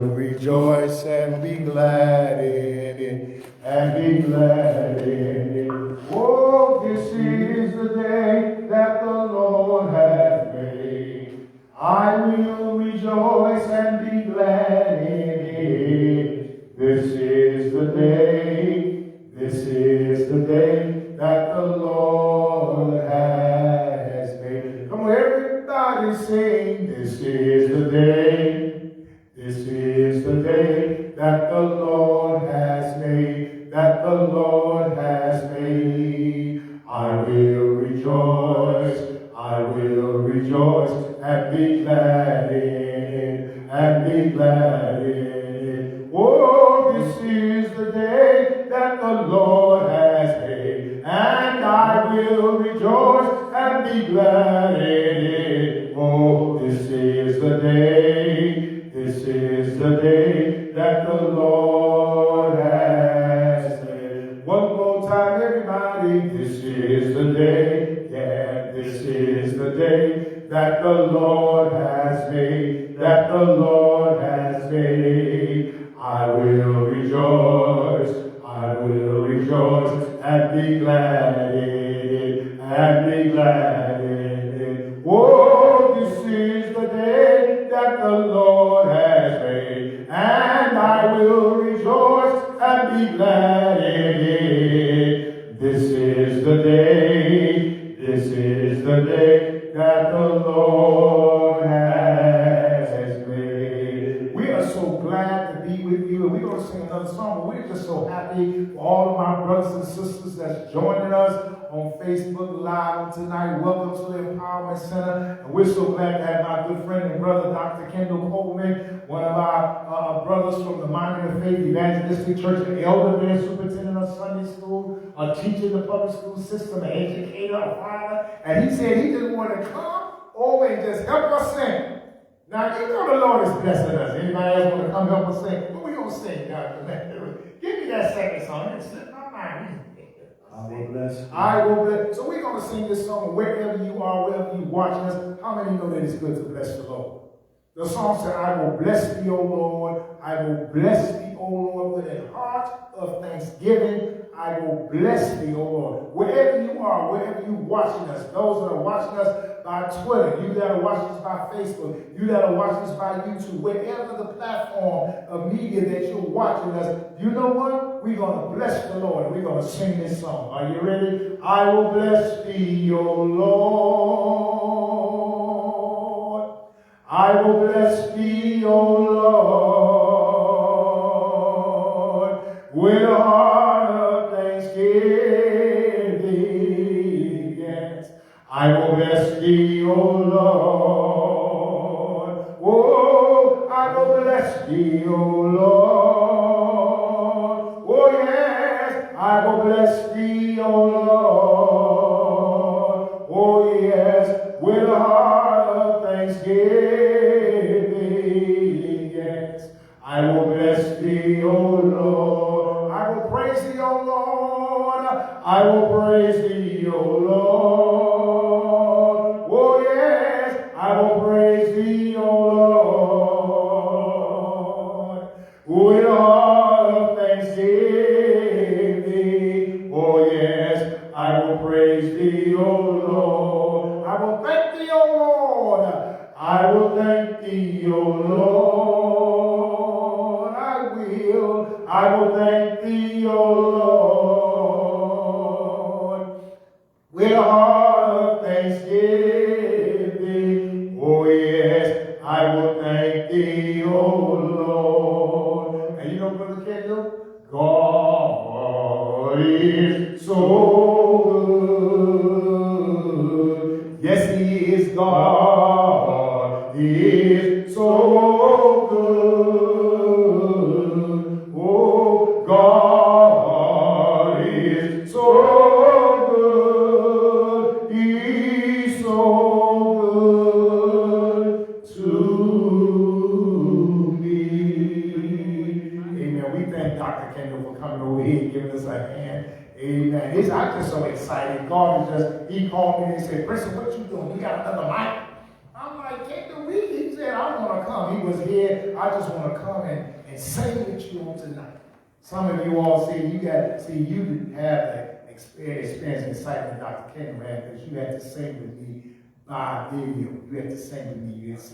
Rejoice and be glad in it, and be glad in it. Oh, this is the day that the Lord hath made. I will rejoice and be glad in it. This is the day that the Lord has made. Come on, everybody sing, this is the day. This is the day that the Lord has made, that the Lord has made. I will rejoice and be glad in it, and be glad in it. Oh, this is the day that the Lord has made, and I will rejoice and be glad in it. Oh, this is the day. This is the day that the Lord has made. One more time, everybody. This is the day. Yeah, this is the day that the Lord has made. That the Lord has made. I will rejoice and be glad in it, and be glad in it. Oh, this is the day that the Lord has made, and I will rejoice and be glad in it. This is the day that the Lord has made. We are so glad to be with you, and we're going to sing another song, but we're just so happy for all of my brothers and sisters that's joining us on Facebook Live tonight. Welcome to the Empowerment Center. And we're so glad to have my good friend and brother, Dr. Kendall Coleman, one of our brothers from the Monument of Faith Evangelistic Church, an elder there, superintendent of Sunday school, a teacher in the public school system, an educator, a father. And he said he just wanted to come over and just help us sing. Now, you know the Lord is blessing us. Anybody else want to come help us sing? What we going to sing, Dr. Give me that second song. It slipped my mind. I will bless. I will bless. So we're going to sing this song wherever you are, wherever you're watching us. How many know that it's good to bless the Lord? The song said, I will bless thee, O Lord. I will bless thee, O Lord, with a heart of thanksgiving. I will bless thee, O Lord. Wherever you are, wherever you're watching us, those that are watching us by Twitter, you that are watching us by Facebook, you that are watching us by YouTube, wherever the platform of media that you're watching us, you know what? We're going to bless the Lord, and we're going to sing this song. Are you ready? I will bless thee, O Lord. I will bless thee, O Lord, with a heart of thanksgiving. Yes, I will bless thee, O Lord. Oh, I will bless thee, O Lord. Oh, yes, I will bless thee, O Lord. Oh, yes, with a heart of thanksgiving. Yes, I will bless thee, O Lord. I will praise thee, O Lord. I will praise thee, O Lord. Oh, yes, I will praise thee, O Lord. With a heart of thanksgiving. Oh, yes, I will praise thee, O Lord. I will thank thee, O Lord. I will thank thee, O Lord. I will thank thee, O Lord. With a heart of thanksgiving. Oh, yes, I will thank thee, O Lord. And you know, Brother Kendall, God is so good. Yes, He is God. He is so good. Oh, God is so good. He's so good to me. Amen. We thank Dr. Kendall for coming over here and giving us a hand. Amen. I'm just so excited. God is just, He called me and he said, Preston, what you doing? You got another mic? I'm like, Kendall, he said, I'm going to come. come. He was here. I just want to come and sing with you on tonight. Some of you all say you have the experience and excitement Dr. Kendall had, because you had to sing with me by video. You had to sing with me. You had to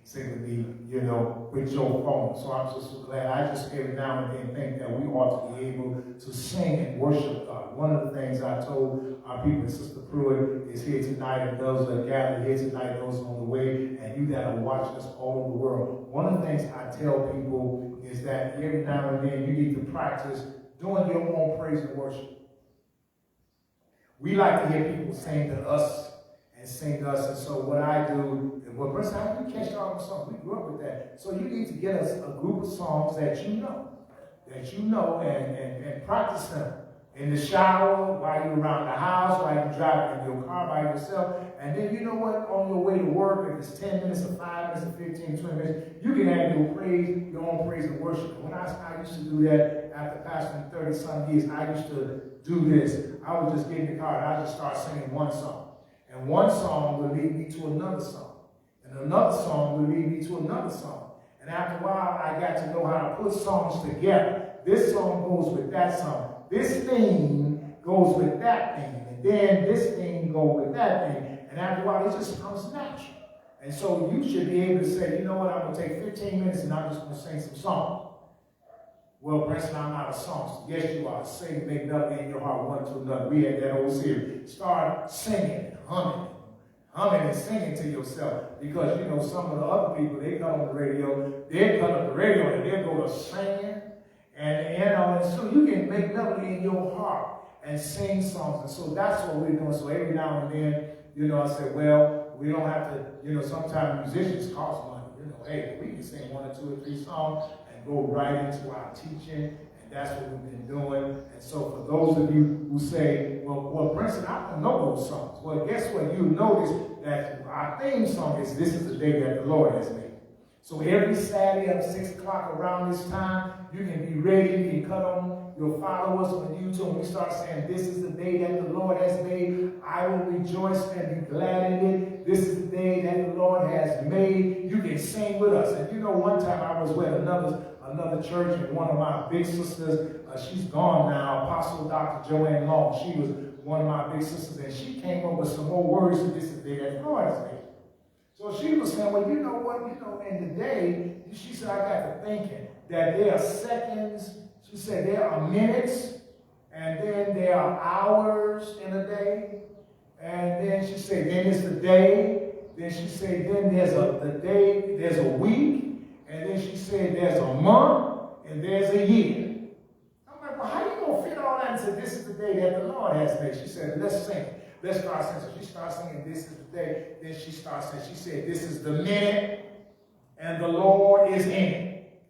sing with me, you know, with your phone. So I'm just so glad. I just every now and then think that we ought to be able to sing and worship God. One of the things I told our people, Sister Pruitt is here tonight, and those that gather here tonight, those on the way, and you that are watching us all over the world. One of the things I tell people is that every now and then you need to practice doing your own praise and worship. We like to hear people sing to us and sing to us, and so what I do, well, first how do you catch all the songs? We grew up with that. So you need to get us a group of songs that you know, and practice them in the shower, while you're around the house, while you're driving in your car by yourself. And then you know what, on your way to work, if it's 10 minutes or 5 minutes or 15, 20 minutes, you can have your own praise and worship. When I used to do that after pastoring 30-some years, I used to do this. I would just get in the car and I just start singing one song. And one song would lead me to another song. And another song would lead me to another song. And after a while, I got to know how to put songs together. This song goes with that song. This theme goes with that theme. And then this theme goes with that theme. And after a while, it just comes natural. And so you should be able to say, you know what, I'm going to take 15 minutes and I'm just going to sing some songs. Well, Preston, I'm not a songster. Yes, you are. Sing, make melody in your heart, one to another. We had that old series. Start singing and humming and singing to yourself. Because, you know, some of the other people, they come on the radio, they cut up the radio and they'll go to singing. And so you can make melody in your heart and sing songs. And so that's what we're doing. So every now and then, you know, I said, well, we don't have to, you know, sometimes musicians cost money. You know, hey, we can sing 1 or 2 or 3 songs and go right into our teaching. And that's what we've been doing. And so for those of you who say, well, Princeton, I don't know those songs. Well, guess what? You notice that our theme song is This Is the Day That the Lord Has Made. So every Saturday at 6 o'clock around this time, you can be ready. You can cut on your followers on YouTube. And we start saying, this is the day that the Lord has made. I will rejoice and be glad in it. This is the day that the Lord has made. You can sing with us. And you know, one time I was with another church, and one of my big sisters, she's gone now, Apostle Dr. Joanne Long. She was one of my big sisters, and she came up with some more words to this is the day that the Lord has made. So she was saying, well, you know what, in the day, she said, I got to thinking that there are seconds, she said there are minutes, and then there are hours in a day, and then she said, then it's the day, then she said, then there's a week, and then she said there's a month, and there's a year. I'm like, well, how you going to fit all that and say, this is the day that the Lord has made? She said, let's sing. Let's start singing. So she starts singing, this is the day. Then she starts saying, she said, this is the minute, and the Lord is in it.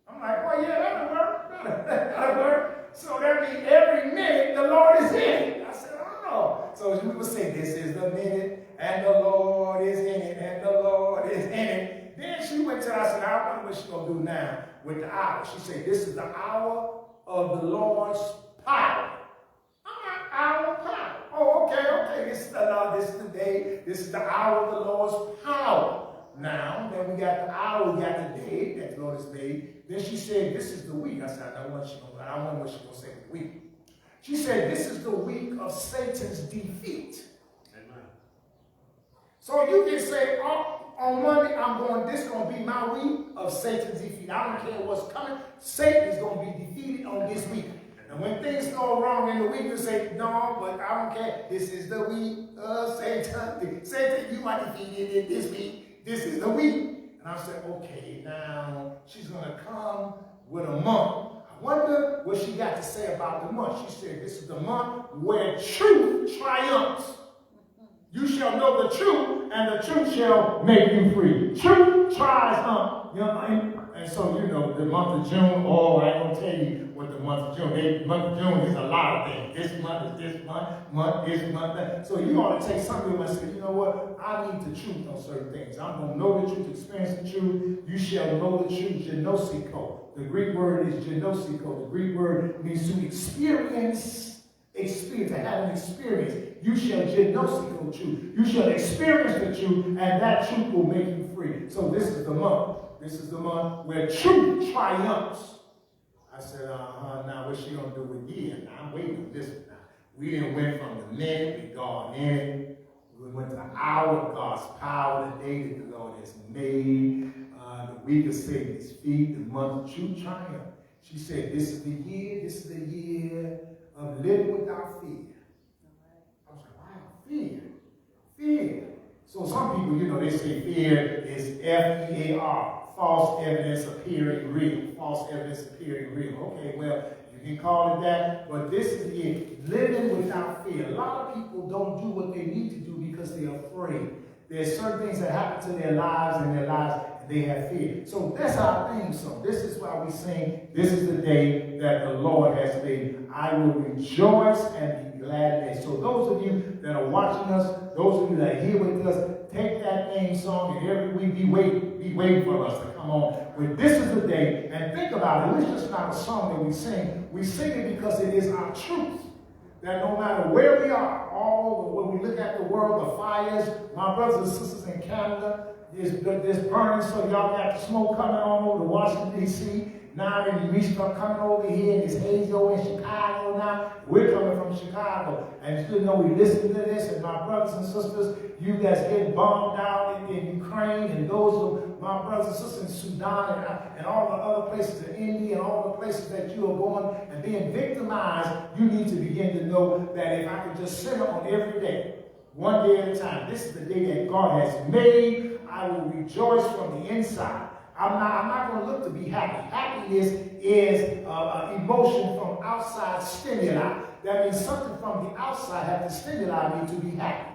I'm like, well, yeah, that'll work. That'll work. So that means every minute, the Lord is in it. I said, I don't know. So we would say, this is the minute, and the Lord is in it, and the Lord is in it. Then she went to, I said, I wonder what she's going to do now with the hour. She said, this is the hour of the Lord's power. I'm like, hour of power. Oh, okay. This is the day. This is the hour of the Lord's power. Now, then we got the hour, we got the day that the Lord has made. Then she said, this is the week. I said, I wonder what she's going to say with the week. She said, this is the week of Satan's defeat. Amen. So you can say, on Monday, this is going to be my week of Satan's defeat. I don't care what's coming. Satan is going to be defeated on this week. And when things go wrong in the week, you say, no, but I don't care. This is the week of Satan. Satan, you are defeated in this week. This is the week. And I said, okay, now she's going to come with a month. I wonder what she got to say about the month. She said, this is the month where truth triumphs. You shall know the truth, and the truth shall make you free. Truth triumphs. You know what I mean? And so, you know, the month of June, I ain't going to tell you what the month of June is. The month of June is a lot of things. This month is this month this month that. So you ought to take something and say, you know what? I need the truth on certain things. I'm going to know the truth, experience the truth. You shall know the truth, genosiko. The Greek word is genosiko. The Greek word means to experience, to have an experience. You shall genosiko truth. You shall experience the truth, and that truth will make you free. So this is the month This is the month where truth triumphs. I said, now what's she going to do with year? Now, I'm waiting on this one now. We didn't went from the minute we gone in. We went to the hour of God's power, the day that the Lord has made, the week of Satan's feet, the month of true triumph. She said, this is the year of living without fear. I was like, wow, fear. So some people, they say fear is F-E-A-R, false evidence appearing real. False evidence appearing real. Okay, well, you can call it that, but this is the year, living without fear. A lot of people don't do what they need to do because they're afraid. There's certain things that happen to their lives and they have fear. So that's our theme song. This is why we sing, this is the day that the Lord has made. I will rejoice and be glad in it. So those of you that are watching us, those of you that are here with us, take that theme song and every week be waiting for us to come on. When this is the day, and think about it, it's just not a song that we sing. We sing it because it is our truth. That no matter where we are, when we look at the world, the fires, my brothers and sisters in Canada, there's burning, so y'all got the smoke coming on over to Washington, D.C. Now then we start coming over here, and it's hazy over in Chicago now. We're coming from Chicago. And we listen to this, and my brothers and sisters, you guys getting bombed down in Ukraine, and those of my brothers and sisters in Sudan, and all the other places in India, and all the places that you are going and being victimized, you need to begin to know that if I could just sit on every day, one day at a time, this is the day that God has made. I will rejoice from the inside. I'm not going to look to be happy. Happiness is emotion from outside stimuli. That means something from the outside has to stimulate me to be happy.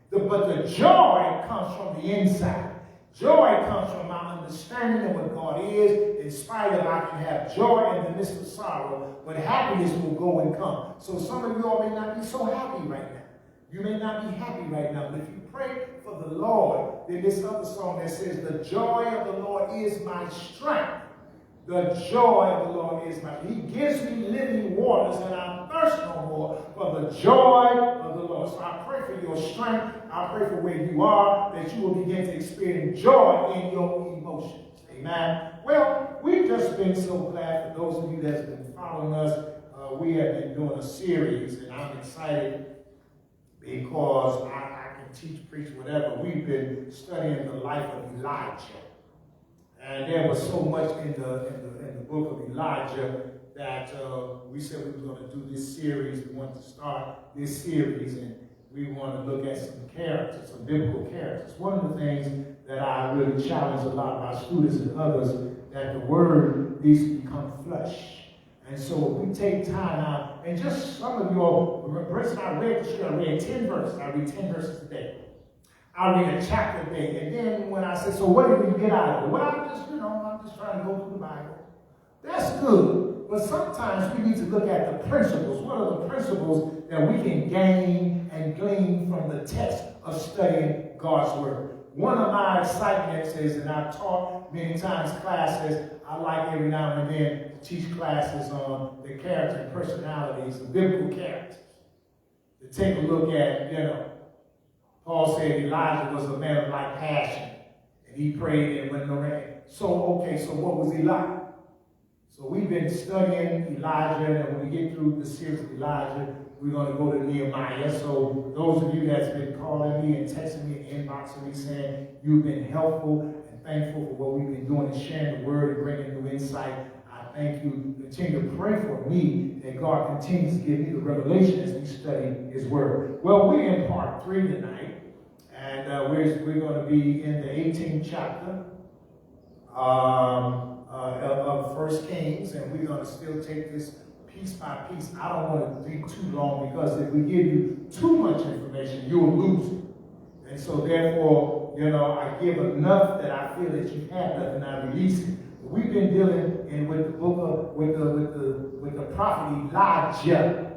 But the joy comes from the inside. Joy comes from my understanding of what God is. In spite of I can have joy in the midst of sorrow, but happiness will go and come. So some of you all may not be so happy right now. You may not be happy right now, but if you pray for the Lord, then this other song that says, the joy of the Lord is my strength. The joy of the Lord is my strength. He gives me living waters, and I thirst no more for the joy of the Lord. So I pray for your strength. I pray for where you are, that you will begin to experience joy in your emotions. Amen. Well, we've just been so glad for those of you that have been following us. We have been doing a series, and I'm excited because I can teach, preach, whatever. We've been studying the life of Elijah. And there was so much in the book of Elijah that we said we were going to do this series. We wanted to start this series, and we want to look at some characters, some biblical characters. One of the things that I really challenge a lot of our students and others, that the word needs to become flesh. And so we take time out, and just some of you all, I read 10 verses. I read 10 verses a day. I read a chapter a day. And then when I said, so what did we get out of it? Well, I'm just trying to go through the Bible. That's good. But sometimes we need to look at the principles. What are the principles that we can gain and glean from the text of studying God's word? One of my excitements is, and I've taught many times classes, I like every now and then to teach classes on the character and personalities of biblical characters. To take a look at, Paul said Elijah was a man of like passion, and he prayed and went no rain. So what was he like? So we've been studying Elijah, and when we get through the series of Elijah, we're going to go to Nehemiah. So those of you that's been calling me and texting me and inboxing me saying you've been helpful and thankful for what we've been doing and sharing the word and bringing new insight, I thank you. Continue to pray for me that God continues to give me the revelation as we study his word. Well, we're in part 3 tonight, and we're going to be in the 18th chapter of 1 Kings, and we're going to still take this piece by piece. I don't want to be too long, because if we give you too much information, you'll lose it. And so therefore, I give enough that I feel that you've had enough, and I release it. We've been dealing with the book of with the prophet Elijah.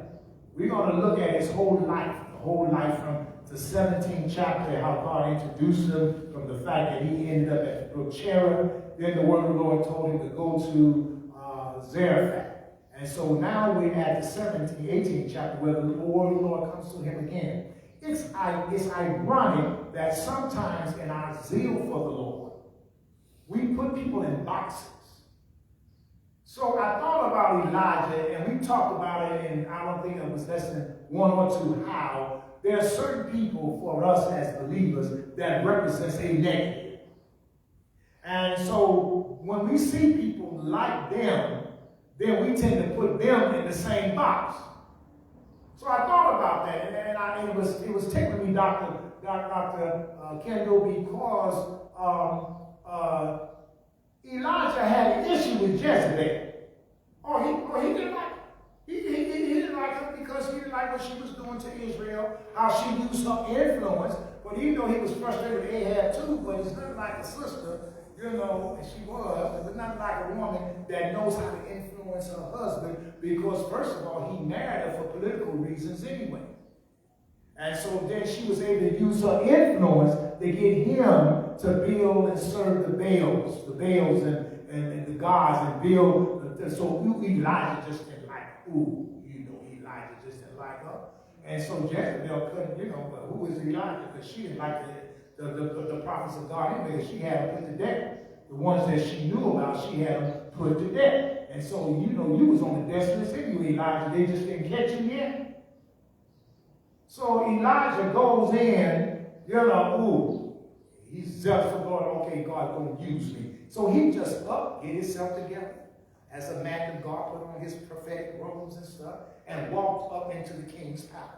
We're going to look at his whole life from the 17th chapter, how God introduced him, from the fact that he ended up at the brook Cherith. Then the word of the Lord told him to go to Zarephath. And so now we're at the 18th chapter, where the word of the Lord comes to him again. It's ironic that sometimes in our zeal for the Lord, We put people in boxes. So I thought about Elijah, and we talked about it in, I don't think it was lesson 1 or 2, how there are certain people for us as believers that represents a negative. And so when we see people like them, then we tend to put them in the same box. So I thought about that, and it was tickling me, Dr. Kendall, because Elijah had an issue with Jezebel. He didn't like her. He didn't like her because he didn't like what she was doing to Israel, how she used her influence. But even though he was frustrated with Ahab too, but he's not like a sister, and she was, but not like a woman that knows how to influence her husband, because first of all, he married her for political reasons anyway. And so then she was able to use her influence to get him to build and serve the Baals and the gods, and build. So Elijah just didn't like her. Elijah just didn't like her. And so Jezebel couldn't, but who is Elijah? Because she didn't like the prophets of God anyway. She had them put to death. The ones that she knew about, she had them put to death. And so, you was on the death list anyway, Elijah. They just didn't catch you yet. So Elijah goes in, he's zealous for God. Okay, God going to use me. So he just get himself together as a man of God, put on his prophetic robes and stuff, and walked up into the king's palace.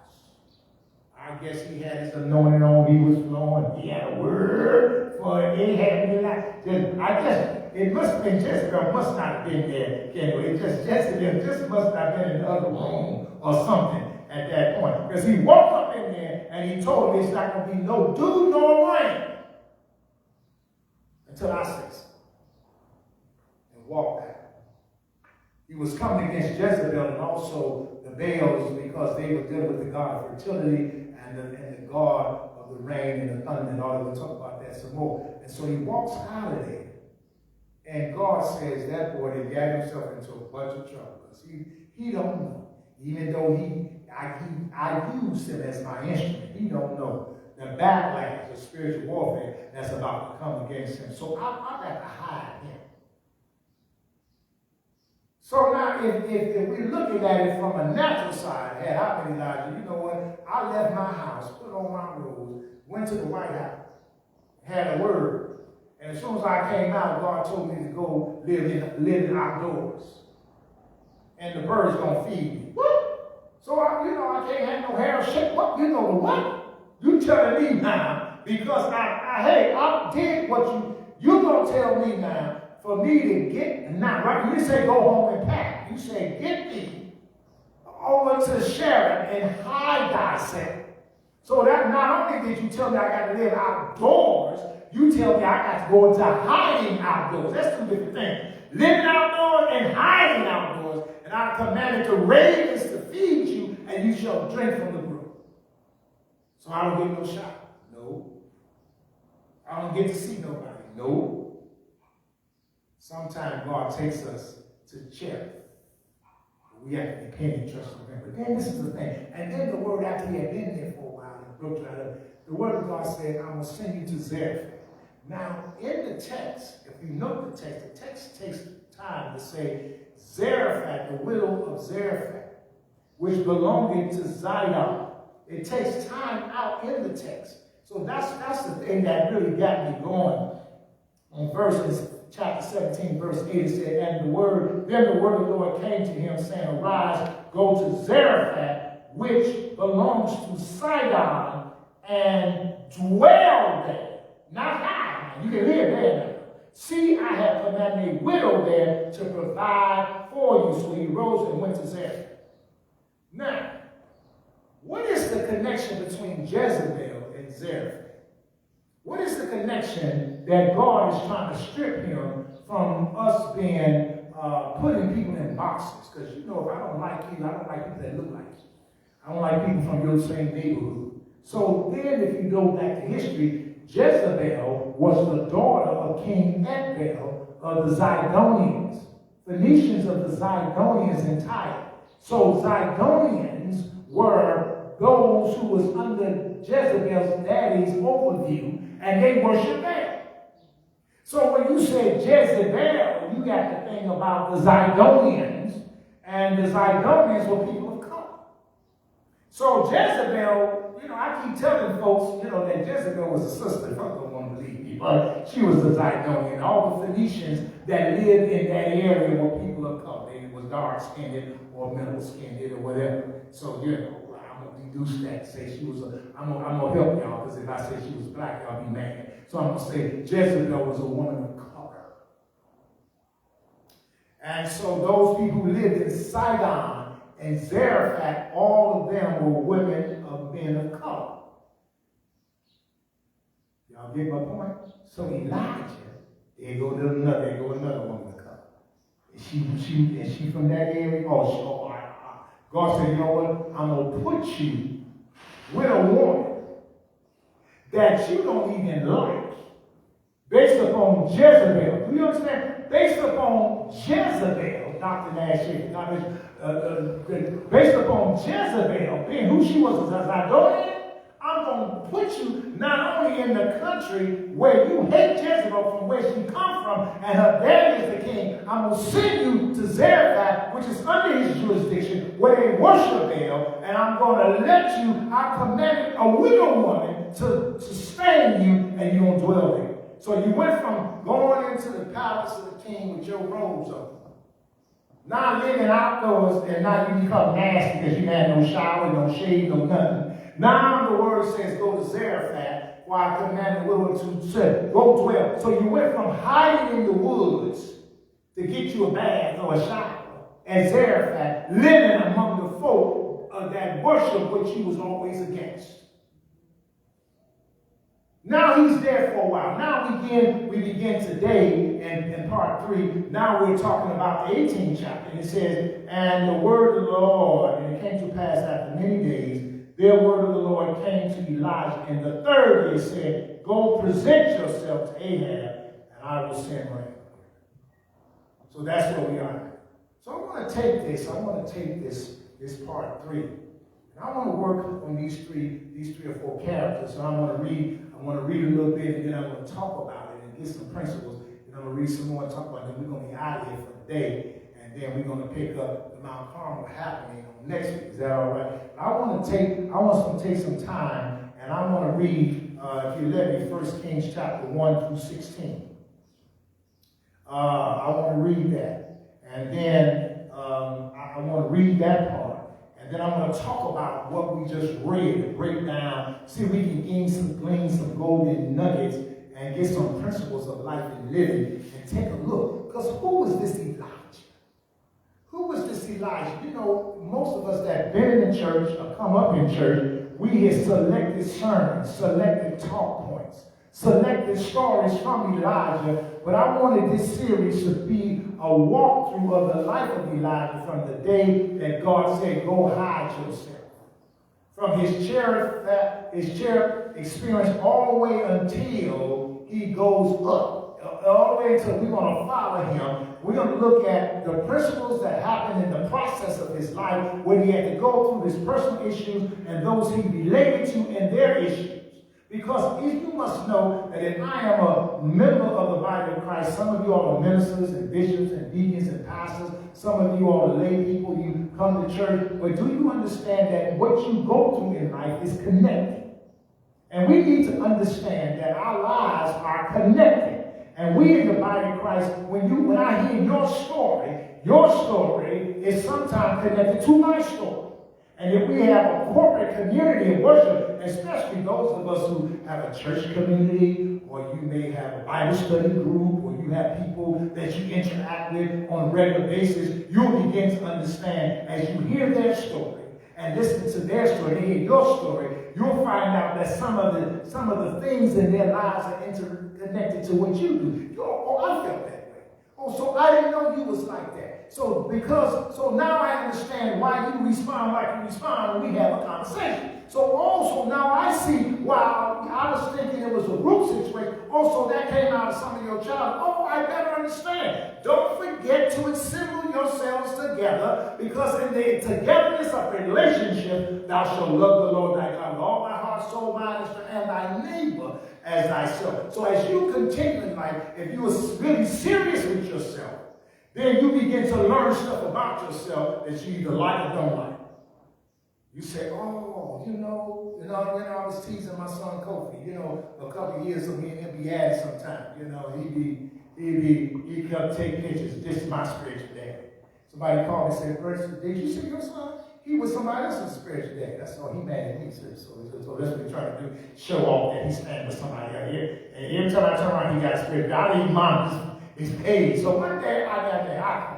I guess he had his anointing on, he was flowing, he had a word for Ahab and Elijah. It must have been Jezebel, must not have been there. Jezebel just must have been in the other room or something at that point. Because he walked up in there and he told him it's not going to be no dew nor rain until I say so. And walked out. He was coming against Jezebel and also the Baals, because they were dealing with the god of fertility and the god of the rain and the thunder and all that. We'll talk about that some more. And so he walks out of there. And God says that boy had got himself into a bunch of trouble. Because he don't know. Even though I used him as my instrument, he don't know the backlash of spiritual warfare that's about to come against him. So I got to hide him. So now, if we're looking at it from a natural side, had I been Elijah, you know what? I left my house, put on my robes, went to the White House, had a word. And as soon as I came out, God told me to go live in outdoors. And the birds going to feed me. What? So, I can't have no hair shit. What? You know the what? You telling me now, because I did what you going to tell me now, for me to get, not right, you didn't say go home and pack. You say get me over to Sharon and hide thyself. So that not only did you tell me I got to live outdoors, you tell me I got to go into hiding outdoors. That's two different things. Living outdoors and hiding outdoors. And I commanded the ravens to feed you, and you shall drink from the brook. So I don't get no shot. No. I don't get to see nobody. No. Sometimes God takes us to charity. We have to depend and trust on him. But then this is the thing. And then the word, after he had been there for a while, and broke out of the word of God said, I will send you to Zarephath. Now, in the text, if you note the text takes time to say Zarephath, the widow of Zarephath, which belonged to Zidon. It takes time out in the text. So that's the thing that really got me going. On chapter 17, verse 8, it said, then the word of the Lord came to him, saying, arise, go to Zarephath, which belongs to Sidon, and dwell there. Not hide. You can live there now. See, I have commanded a widow there to provide for you. So he rose and went to Zarephath. Now, what is the connection between Jezebel and Zarephath? What is the connection that God is trying to strip him from us being putting people in boxes? Because if I don't like you, I don't like people that look like you. I don't like people from your same neighborhood. So then if you go back to history, Jezebel was the daughter of King Edbel of the Zidonians, Phoenicians of the Zidonians in Tyre. So Zidonians were those who was under Jezebel's daddy's overview, and they worship Baal. So when you say Jezebel, you got to think about the Zidonians, and the Zidonians were people of color. So Jezebel, I keep telling folks, that Jezebel was a sister. Folks don't want to believe me, but she was a Zidonian. All the Phoenicians that lived in that area were people of color. They was dark-skinned or middle-skinned or whatever. So, I'm going to deduce that. Say she was I'm going to help y'all, because if I say she was black, y'all be mad. So I'm going to say Jezebel was a woman of color. And so those people who lived in Sidon and Zarephath, all of them were women of men of color. Y'all get my point? So Elijah, there go another woman of color. Is she from that area? Oh, God said, you know what? I'm going to put you with a woman that you don't even like, based upon Jezebel. Do you understand? Based upon Jezebel, Dr. Nash, based upon Jezebel, being who she was as a Zidonian, I'm going to put you not only in the country where you hate Jezebel from where she come from, and her daddy is the king. I'm going to send you to Zarephath, which is under his jurisdiction, where they worship Baal, and I'm going to let you, I commanded a widow woman to sustain you, and you're going to dwell there. So you went from going into the palace of the king with your robes on, now living outdoors, and now you become nasty because you had no shower, no shave, no nothing. Now the word says go to Zarephath, where I commanded the widow to say, go dwell. So you went from hiding in the woods to get you a bath or a shower at Zarephath, living among the folk that worship which he was always against. Now he's there for a while. Now we begin today in part 3. Now we're talking about the 18th chapter. And it says, and the word of the Lord, and it came to pass after many days, their word of the Lord came to Elijah. And the third day said, go present yourself to Ahab, and I will send rain. So that's where we are. So I want to take this part 3. And I want to work on these three or four characters. So I want to read a little bit, and then I'm going to talk about it and get some principles. And I'm going to read some more and talk about it. Then we're going to be out of here for the day. And then we're going to pick up the Mount Carmel happening on next week. Is that all right? I want to take some time, and I want to read, if you let me, 1 Kings chapter 1 through 16. I want to read that. And then I want to read that part. And then I'm going to talk about what we just read and break down, see if we can glean some golden nuggets and get some principles of life and living and take a look. Because who was this Elijah? Who was this Elijah? Most of us that been in the church or come up in church, we have selected sermons, selected talk points, selected stories from Elijah. But I wanted this series to be a walkthrough of the life of Elijah from the day that God said, go hide yourself. From his cherub experience all the way until he goes up. All the way until we're going to follow him. We're going to look at the principles that happened in the process of his life when he had to go through his personal issues and those he related to in their issues. Because you must know that if I am a member of the body of Christ, some of you all are ministers and bishops and deacons and pastors. Some of you all are lay people. You come to church. But do you understand that what you go through in life is connected? And we need to understand that our lives are connected. And we in the body of Christ, when I hear your story is sometimes connected to my story. And if we have a corporate community of worship, especially those of us who have a church community, or you may have a Bible study group, or you have people that you interact with on a regular basis, you'll begin to understand as you hear their story and listen to their story, and hear your story, you'll find out that some of the things in their lives are interconnected to what you do. I felt that way. So I didn't know you was like that. So now I understand why you respond like you respond when we have a conversation. So also now I see why I was thinking it was a group situation. Also that came out of some of your child. Oh, I better understand. Don't forget to assemble yourselves together, because in the togetherness of relationship, thou shalt love the Lord thy God with all thy heart, soul, mind, and strength, and thy neighbor as thyself. So as you continue in life, if you are really serious with yourself, then you begin to learn stuff about yourself that you either like or don't like. You say, oh, when I was teasing my son Kofi, a couple of years ago, me and him be at it sometime. He kept taking pictures. This is my spiritual dad. Somebody called me and said, did you see your son? He was somebody else's spiritual dad. That's all he mad at me. So that's what he's trying to do, show off that he's standing with somebody out here. And every time I turn around, he got a spiritual dad. I didn't mind his paid. So one day, I got there, I called.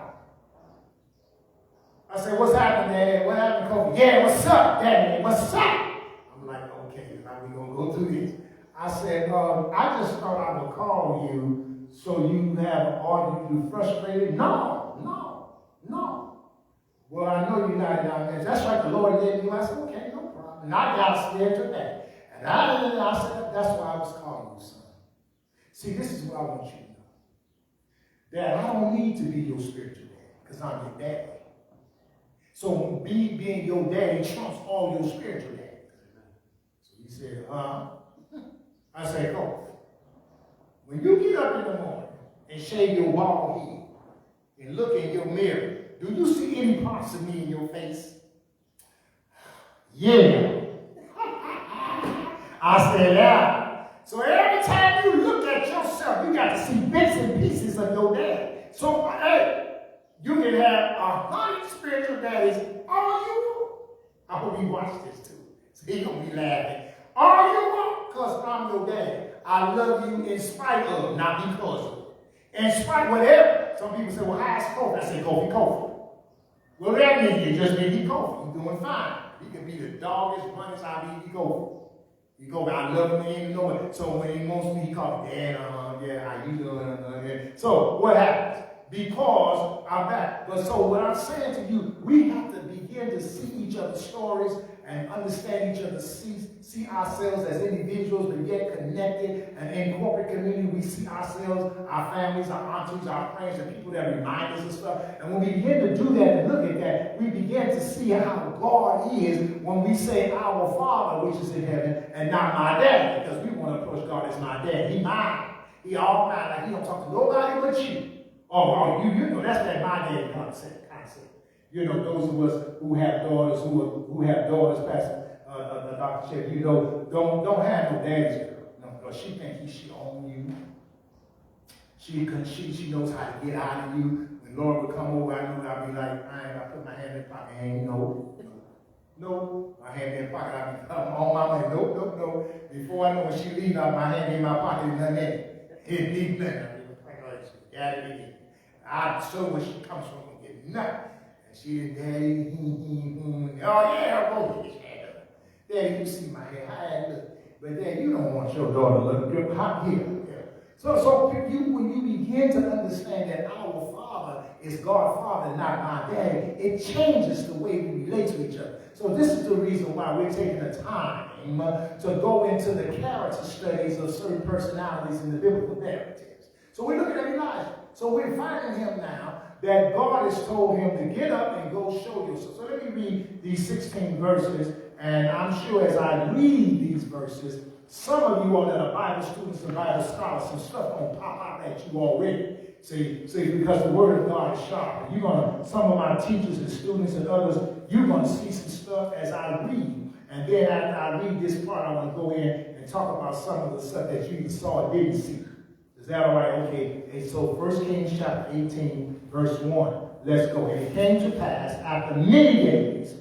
I said, what's happening, Dad? What happened, Kobe? Yeah, what's up, Daddy? What's up? I'm like, okay, now we're going to go through this. I said, I just thought I would call you so you have an argument, you frustrated. No. Well, I know you're not down there. That's right, the Lord led me. I said, okay, no problem. And I got scared to that. And I said, that's why I was calling you, son. See, this is what I want you to know. That I don't need to be your spiritual dad, because I'm your daddy. So being your daddy trumps all your spiritual daddies. So he said, I said, go. When you get up in the morning and shave your bald head and look in your mirror, do you see any parts of me in your face? Yeah. I said, yeah. So every time you look at yourself, you got to see bits and pieces of your dad. So, hey, you can have 100 spiritual daddies all you want. I hope you watch this too. So he's going to be laughing. All you want, because I'm your dad. I love you in spite of, not because of. In spite of whatever. Some people say, well, how's Kofi? I say, Kofi. Well, that means you just may be Kofi. You're doing fine. He can be the doggest, funnest I be Kofi. You go, I love him, and you know it. So when he wants me, he calls me, Dad, yeah, how you doing? Yeah. So what happens? Because I'm back. But so what I'm saying to you, we have to begin to see each other's stories and understand each other, see ourselves as individuals, but yet connected. And in corporate community, we see ourselves, our families, our aunties, our friends, and people that remind us of stuff. And when we begin to do that and look at that, we begin to see how God is when we say our Father, which is in heaven, and not my dad, because we want to approach God as my dad. He mine. He all mine. Like he don't talk to nobody but you. Oh, you know, that's that my dad concept. Those of us who have daughters, Pastor Dr. Shep, don't have no daddy's girl. No, she thinks she owns you. She knows how to get out of you. When Lord would come over, I know I'd be like, I put my hand in the pocket. No. My hand in the pocket. I'd be on my money. No. Before I know when she leaves out, my hand in my pocket, and nothing in it. It needs nothing. Got it again. I so when she comes from, I'm gonna get nothing. She is Daddy, oh yeah, I wrote this hand up. Daddy, you see my hair, how I look. But Daddy, you don't want your daughter to look good. Hot here. So when you begin to understand that our Father is God Father, not my daddy, it changes the way we relate to each other. So this is the reason why we're taking the time to go into the character studies of certain personalities in the biblical narratives. So we're looking at Elijah. So we're finding him now that God has told him to get up and go show yourself. So let me read these 16 verses, and I'm sure as I read these verses, some of you all that are Bible students and Bible scholars, some stuff going to pop out at you already. See, because the Word of God is sharp. Some of my teachers and students and others, you're going to see some stuff as I read. And then after I read this part, I want to go in and talk about some of the stuff that you saw or didn't see. Is that all right? Okay. And so 1 Kings chapter 18, verse 1. Let's go. And it came to pass after many days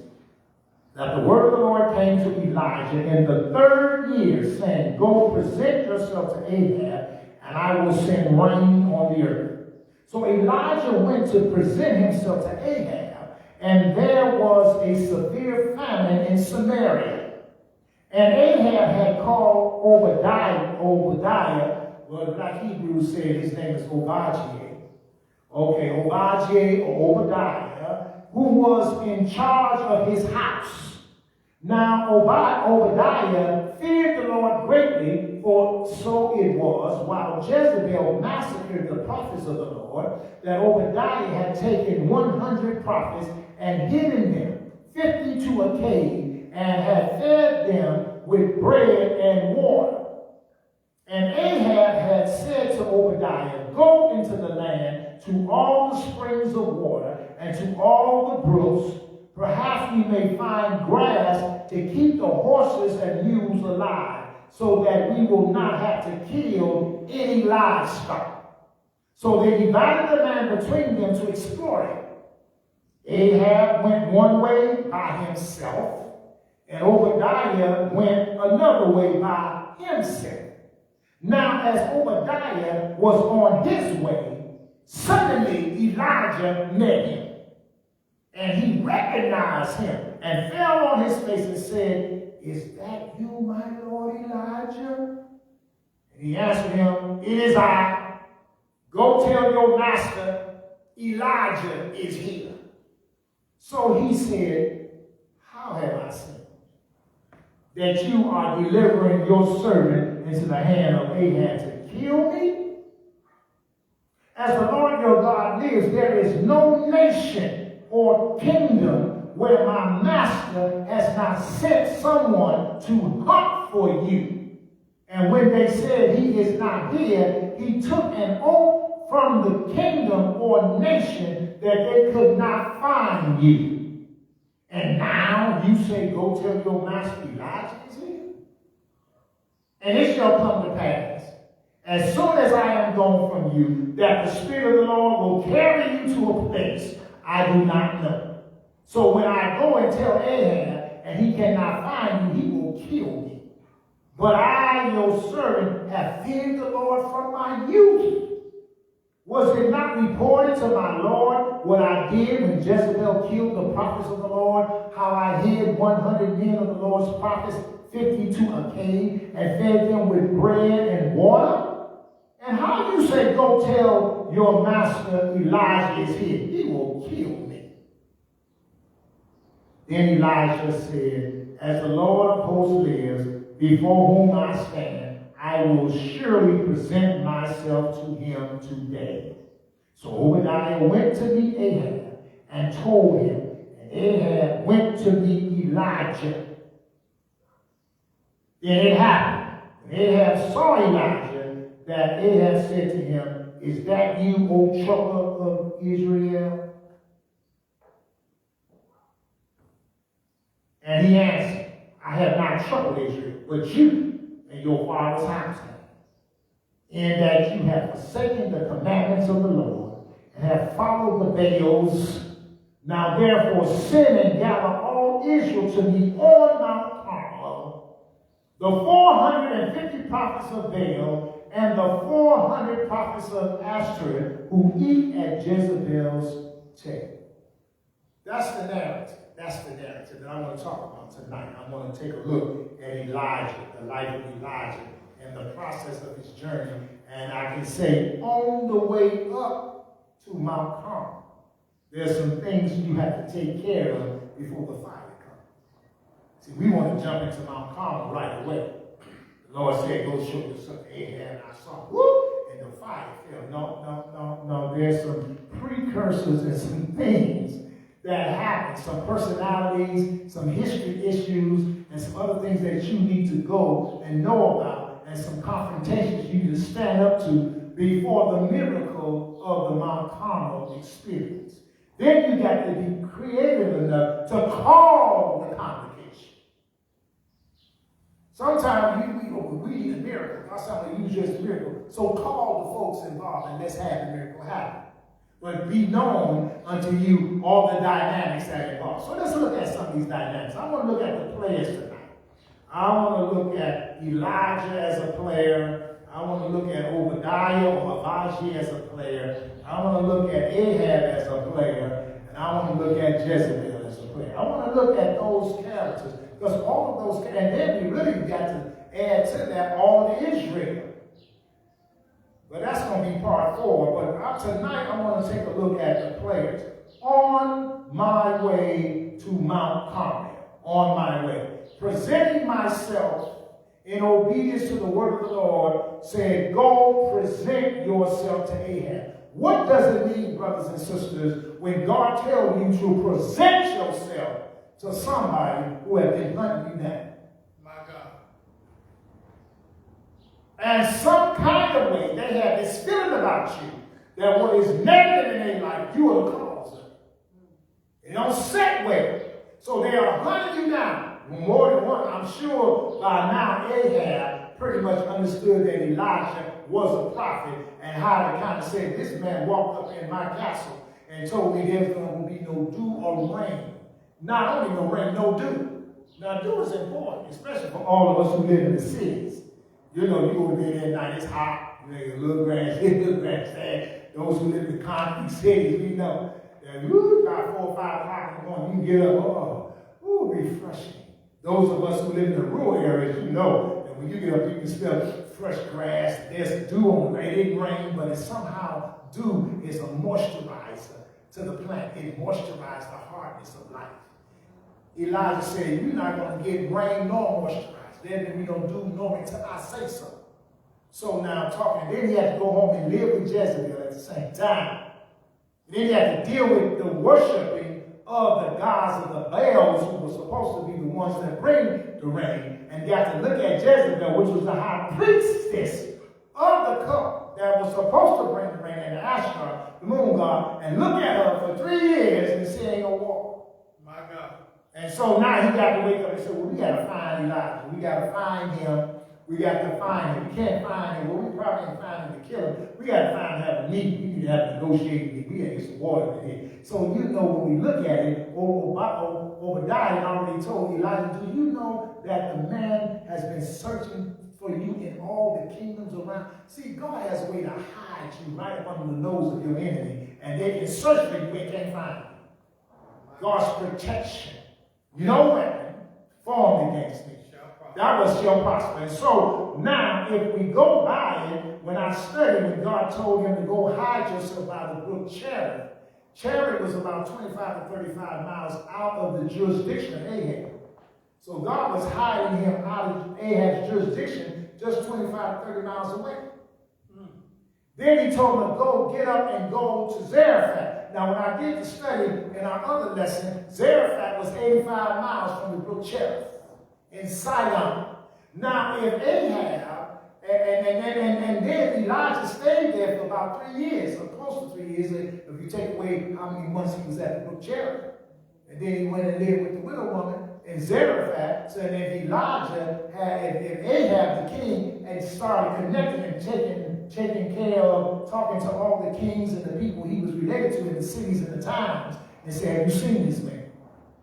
that the word of the Lord came to Elijah in the 3rd year, saying, go present yourself to Ahab, and I will send rain on the earth. So Elijah went to present himself to Ahab, and there was a severe famine in Samaria. And Ahab had called Obadiah, well, like Hebrews said, his name is Obadiah. Okay, Obadiah or Obadiah, who was in charge of his house. Now, Obadiah feared the Lord greatly, for so it was, while Jezebel massacred the prophets of the Lord, that Obadiah had taken 100 prophets and hidden them, 50 to a cave, and had fed them with bread and water. And Ahab had said to Obadiah, go into the land to all the springs of water and to all the brooks. Perhaps we may find grass to keep the horses and mules alive, so that we will not have to kill any livestock. So they divided the land between them to explore it. Ahab went one way by himself, and Obadiah went another way by himself. Now, as Obadiah was on his way, suddenly Elijah met him. And he recognized him and fell on his face and said, is that you, my Lord Elijah? And he answered him, it is I. Go tell your master, Elijah is here. So he said, how have I sinned, that you are delivering your servant into the hand of Ahab to kill me? As the Lord your God lives, there is no nation or kingdom where my master has not sent someone to hunt for you. And when they said he is not here, he took an oath from the kingdom or nation that they could not find you. And now you say, go tell your master Elijah is here. And it shall come to pass, as soon as I am gone from you, that the Spirit of the Lord will carry you to a place I do not know. So when I go and tell Ahab, and he cannot find you, he will kill me. But I, your servant, have feared the Lord from my youth. Was it not reported to my Lord what I did when Jezebel killed the prophets of the Lord, how I hid 100 men of the Lord's prophets, 50 to a cave, and fed them with bread and water? And how you say, go tell your master Elijah is here? He will kill me. Then Elijah said, as the Lord of hosts lives, before whom I stand, I will surely present myself to him today. So Obadiah went to meet Ahab and told him, and Ahab went to meet Elijah. Then it happened, when Ahab saw Elijah, that Ahab said to him, is that you, O trouble of Israel? And he answered, I have not troubled Israel, but you and your father's house, in that you have forsaken the commandments of the Lord, and have followed the Baals. Now therefore send and gather all Israel to me on Mount Carmel, the 450 prophets of Baal, and the 400 prophets of Ashtoreth who eat at Jezebel's table. That's the narrative. That's the narrative that I want to talk about tonight. I want to take a look at Elijah, the life of Elijah, and the process of his journey. And I can say, on the way up to Mount Carmel, there's some things you have to take care of before the fire comes. See, we want to jump into Mount Carmel right away. The Lord said, go show yourself to Ahab, and I saw, whoop, and the fire fell. No. There's some precursors and some things that happen, some personalities, some history issues, and some other things that you need to go and know about, and some confrontations you need to stand up to before the miracle of the Mount Carmel experience. Then you got to be creative enough to call the convocation. Sometimes we need a miracle. Not something you just a miracle. So call the folks involved and let's have the miracle happen. But be known unto you all the dynamics that involve. So let's look at some of these dynamics. I want to look at the players tonight. I want to look at Elijah as a player. I want to look at Obadiah or Avaji as a player. I want to look at Ahab as a player. And I want to look at Jezebel as a player. I want to look at those characters. Because all of those, and then we really got to add to that all of Israel. But that's going to be part 4. But tonight I want to take a look at the players. On my way to Mount Carmel. On my way. Presenting myself in obedience to the word of the Lord, saying, go present yourself to Ahab. What does it mean, brothers and sisters, when God tells you to present yourself to somebody who has been hunting you down? My God. And some kind of way they have this feeling about you that what is negative in their life, you are the cause of it. It don't set well. So they are hunting you down. More than one, I'm sure by now Ahab pretty much understood that Elijah was a prophet and how to kind of say, this man walked up in my castle and told me there's going to be no dew or rain. Not only no rain, no dew. Now, dew is important, especially for all of us who live in the cities. You know, you over there at night, it's hot. You know, a little grass here, little grass there. Those who live in the concrete cities, we know that about 4 or 5 o'clock in the morning, you get up, refreshing. Those of us who live in the rural areas, you know that when you get up, you can smell fresh grass. There's dew on it. It didn't rain, but it somehow dew is a moisturizer to the plant. It moisturizes the hardness of life. Elijah said, you're not going to get rain nor moisturize. Then we don't do nor until I say so. So now I'm talking. Then he had to go home and live with Jezebel at the same time. Then he had to deal with the worshiping of the gods of the Baals, who were supposed to be the ones that bring the rain. And he had to look at Jezebel, which was the high priestess of the cup that was supposed to bring the rain, and Ashtar, the moon god, and look at her for 3 years and see ain't no water. My God. And so now he got to wake up and say, well, we got to find Elijah. We got to find him. We got to find him. We can't find him. Well, we probably can't find him to kill him. We got to find him to have a meeting. We need to have a negotiating meeting. We got to get some water in here. So you know when we look at it, Obadiah already told Elijah, do you know that the man has been searching for you in all the kingdoms around? See, God has a way to hide you right up under the nose of your enemy, and they can search for you and can't find you. God's protection. No weapon formed against me. That was shall prosper. And so now, if we go by it, when I studied, when God told him to go hide yourself by the brook Cherith, Cherith was about 25 to 35 miles out of the jurisdiction of Ahab. So God was hiding him out of Ahab's jurisdiction just 25 to 30 miles away. Then he told him to go, get up and go to Zarephath. Now, when I did the study in our other lesson, Zarephath was 85 miles from the brook Cherith in Sidon. Now, if Ahab, and then Elijah stayed there for about 3 years, or close to 3 years, if you take away how many months he was at the brook Cherith. And then he went and lived with the widow woman in Zarephath. So then if Ahab, the king, had started connecting and taking care of, talking to all the kings and the people he was related to in the cities and the towns, and said, have you seen this man?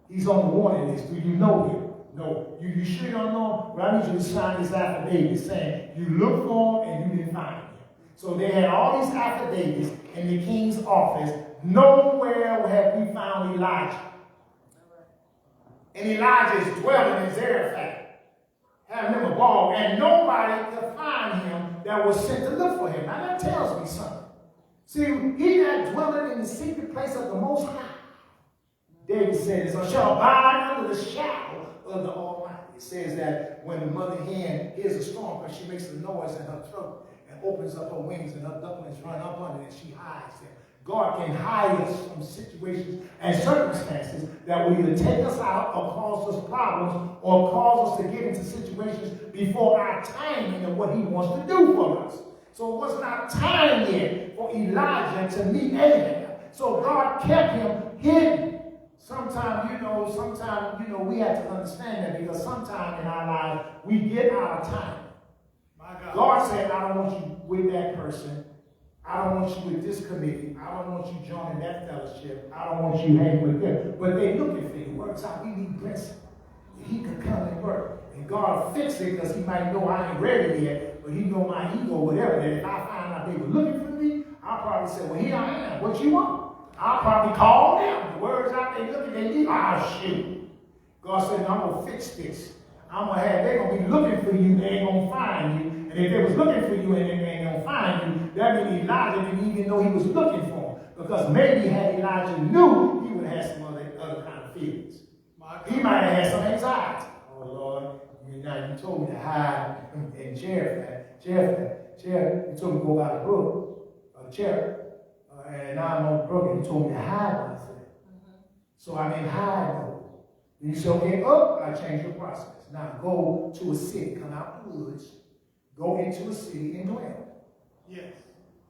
He's on the warning list. Do you know him? No. You sure you don't know him? Well, I need you to sign this affidavit saying you looked for him and you didn't find him. So they had all these affidavits in the king's office. Nowhere have we found Elijah. And Elijah is dwelling in Zarephath, having him a ball, and nobody could find him that was sent to look for him. Now that tells me something. See, he that dwelleth in the secret place of the Most High, David says, so shall abide under the shadow of the Almighty. It says that when the mother hen hears a storm, she makes a noise in her throat and opens up her wings, and her ducklings run up under it, and she hides them. God can hide us from situations and circumstances that will either take us out or cause us problems or cause us to get into situations before our timing of what he wants to do for us. So it was not time yet for Elijah to meet Ahab. So God kept him hidden. Sometimes, we have to understand that because sometimes in our lives, we get out of time. God said, I don't want you with that person. I don't want you with this committee. I don't want you joining that fellowship. I don't want you hanging with them. But they're looking for you. Works out. We need Princeton. He could come and work. And God will fix it because he might know I ain't ready yet. But he know my ego, whatever. That if I find out they were looking for me, I'll probably say, well, here I am. What you want? I'll probably call them. The words out they looking, they need. Ah, shoot. God said, no, I'm going to fix this. They're going to be looking for you. They ain't going to find you. And if they was looking for you and they ain't going to find you, that means Elijah didn't even know he was looking for him. Because maybe had Elijah knew, he would have had some other kind of feelings. He might have had some anxiety. Oh, Lord, now you told me to hide in Cherith. You told me to go by the brook, Cherith. And now I'm on the brook, and you told me to hide myself. So I'm in hide mode. And you say, okay, I change your process. Now go to a city, come out the woods, go into a city and dwell. Yes.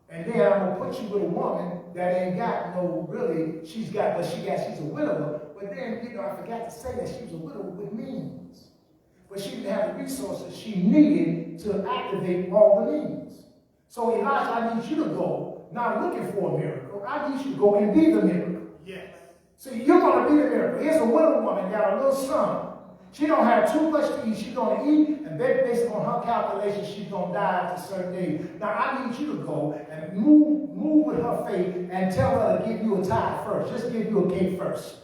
And then I'm going to put you with a woman that ain't got no, really, she's a widower, but then, I forgot to say that she was a widower with means. But she didn't have the resources she needed to activate all the means. So Elijah, I need you to go, not looking for a miracle. I need you to go and be the miracle. Yes. See, you're going to be the miracle. Here's a widow woman, got a little son. She don't have too much to eat. She's going to eat, and based on her calculations, she's going to die after a certain day. Now, I need you to go and move with her faith and tell her to give you a tithe first. Just give you a cake first.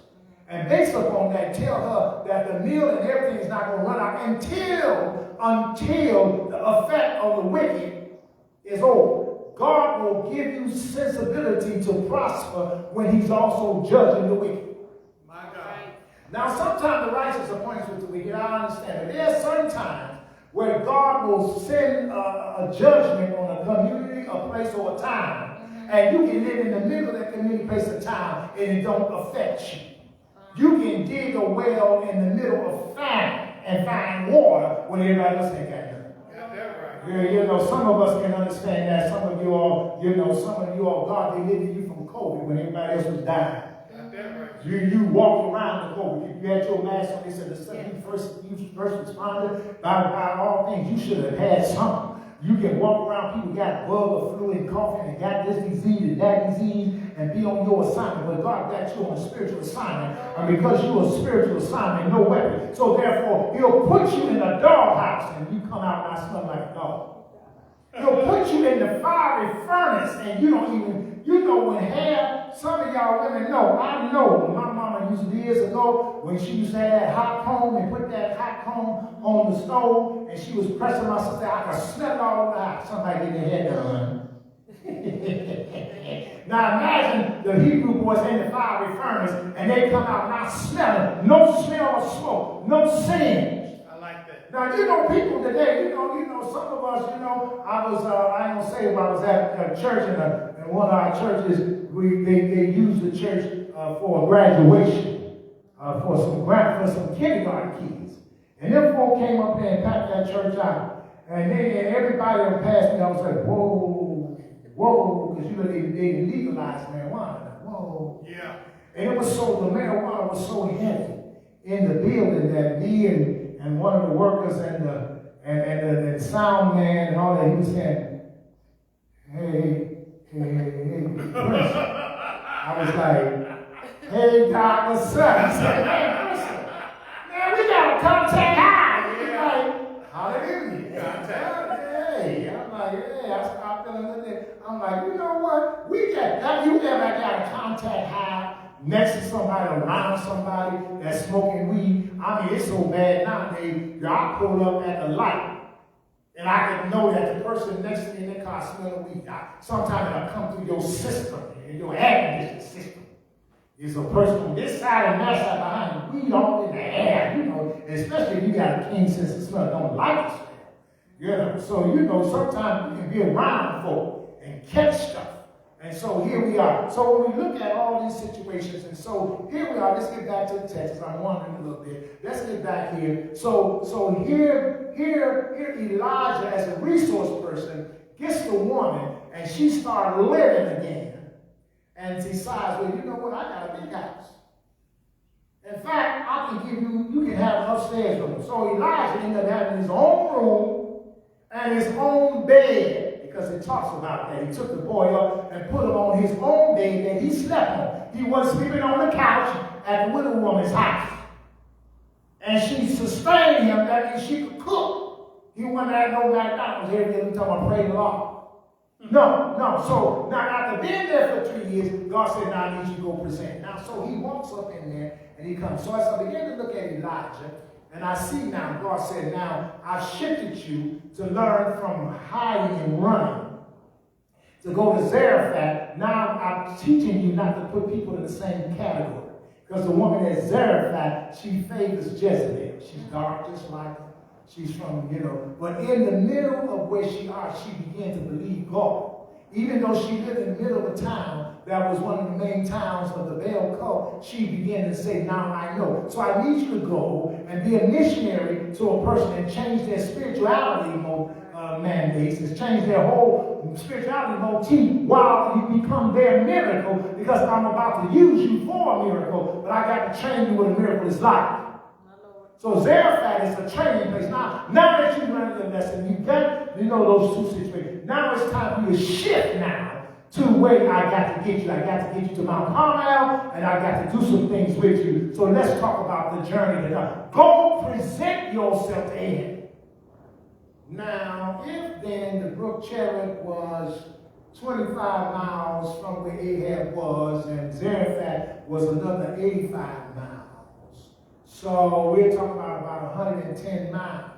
And based upon that, tell her that the meal and everything is not going to run out until the effect of the wicked is over. God will give you sensibility to prosper when he's also judging the wicked. My God. Now, sometimes the righteous are punished with the wicked. I understand. But there are certain times where God will send a judgment on a community, a place, or a town. And you can live in the middle of that community, place, or town, and it don't affect you. You can dig a well in the middle of famine and find water when everybody else ain't got nothing. Some of us can understand that. Some of you all, God delivered you from COVID when everybody else was dying. You walked around the COVID. You had your mask on. They said the first responder. By all things, you should have had something. You can walk around, people got bug or flu and coughing and got this disease and that disease and be on your assignment. But God got you on a spiritual assignment. And because you're a spiritual assignment, no weapon. So therefore, he'll put you in a doghouse and you come out not smelling like a dog. He'll put you in the fiery furnace and you don't even, when hair, some of y'all women know, I know when my mama used to years ago, when she used to have that hot comb and put that hot comb on the stove and she was pressing my sister, I could smell it all over the house. Somebody get their hair done. Now imagine the Hebrew boys in the fiery furnace and they come out not smelling, no smell of smoke, no sin. Now, people today, some of us, I ain't going to say, when I was at church in one of our churches, they used the church for a graduation, for some kindergarten kids. And them folk came up there and packed that church out. And everybody that passed me, I was like, whoa, because they legalized marijuana. Whoa. Yeah. And the marijuana was so heavy in the building that me and one of the workers and the sound man and all that, he was saying, hey, Prince. I was like, hey, Doc, what's up? He said, hey, Prince, man, we got a contact high. Yeah. Like, hallelujah. Hey, I'm like, hey, I stopped feeling a little bit. I'm like, you know what? You ever got a contact high next to somebody, around somebody that's smoking weed? I mean, it's so bad nowadays. I pull up at the light, and I can know that the person next to me in the car smelling weed. Sometimes it'll come through your system, your air conditioning system. There's a person on this side and that side behind you, weed all in the air, especially if you got a keen sense of smell, don't like the smell. So, sometimes you can be around folk and catch stuff. And so here we are. So when we look at all these situations, and so here we are. Let's get back to the text. I'm wandering a little bit. Let's get back here. So here Elijah, as a resource person, gets the woman, and she started living again. And decides, well, you know what? I got a big house. In fact, I can give you can have an upstairs room. So Elijah ended up having his own room and his own bed. Because it talks about that. He took the boy up and put him on his own bed that he slept on. He wasn't sleeping on the couch at the widow woman's house. And she sustained him. That means she could cook. He wasn't at no McDonald's every day. We talking about praying the Lord. No. So now after being there for 3 years, God said, now I need you to go present. Now, so he walks up in there and he comes. So as I began to look at Elijah, and I see now, God said, now I've shifted you to learn from hiding and running, to go to Zarephath. Now I'm teaching you not to put people in the same category. Because the woman at Zarephath, she favors Jezebel. She's dark just like her. She's from, but in the middle of where she are, she began to believe God. Even though she lived in the middle of a town that was one of the main towns of the Baal cult, she began to say, now I know. So I need you to go and be a missionary to a person and change their spirituality mandates. It's changed their whole spirituality motif while you become their miracle, because I'm about to use you for a miracle, but I got to train you what a miracle is like. So Zarephath is a training place. Now that you learned the lesson, you got, those two situations. Now it's time for you to shift now to where I got to get you. I got to get you to Mount Carmel, and I got to do some things with you. So let's talk about the journey to God. Go present yourself to Ahab. Now, if then the brook Cherith was 25 miles from where Ahab was, and Zarephath was another 85 miles. So we're talking about 110 miles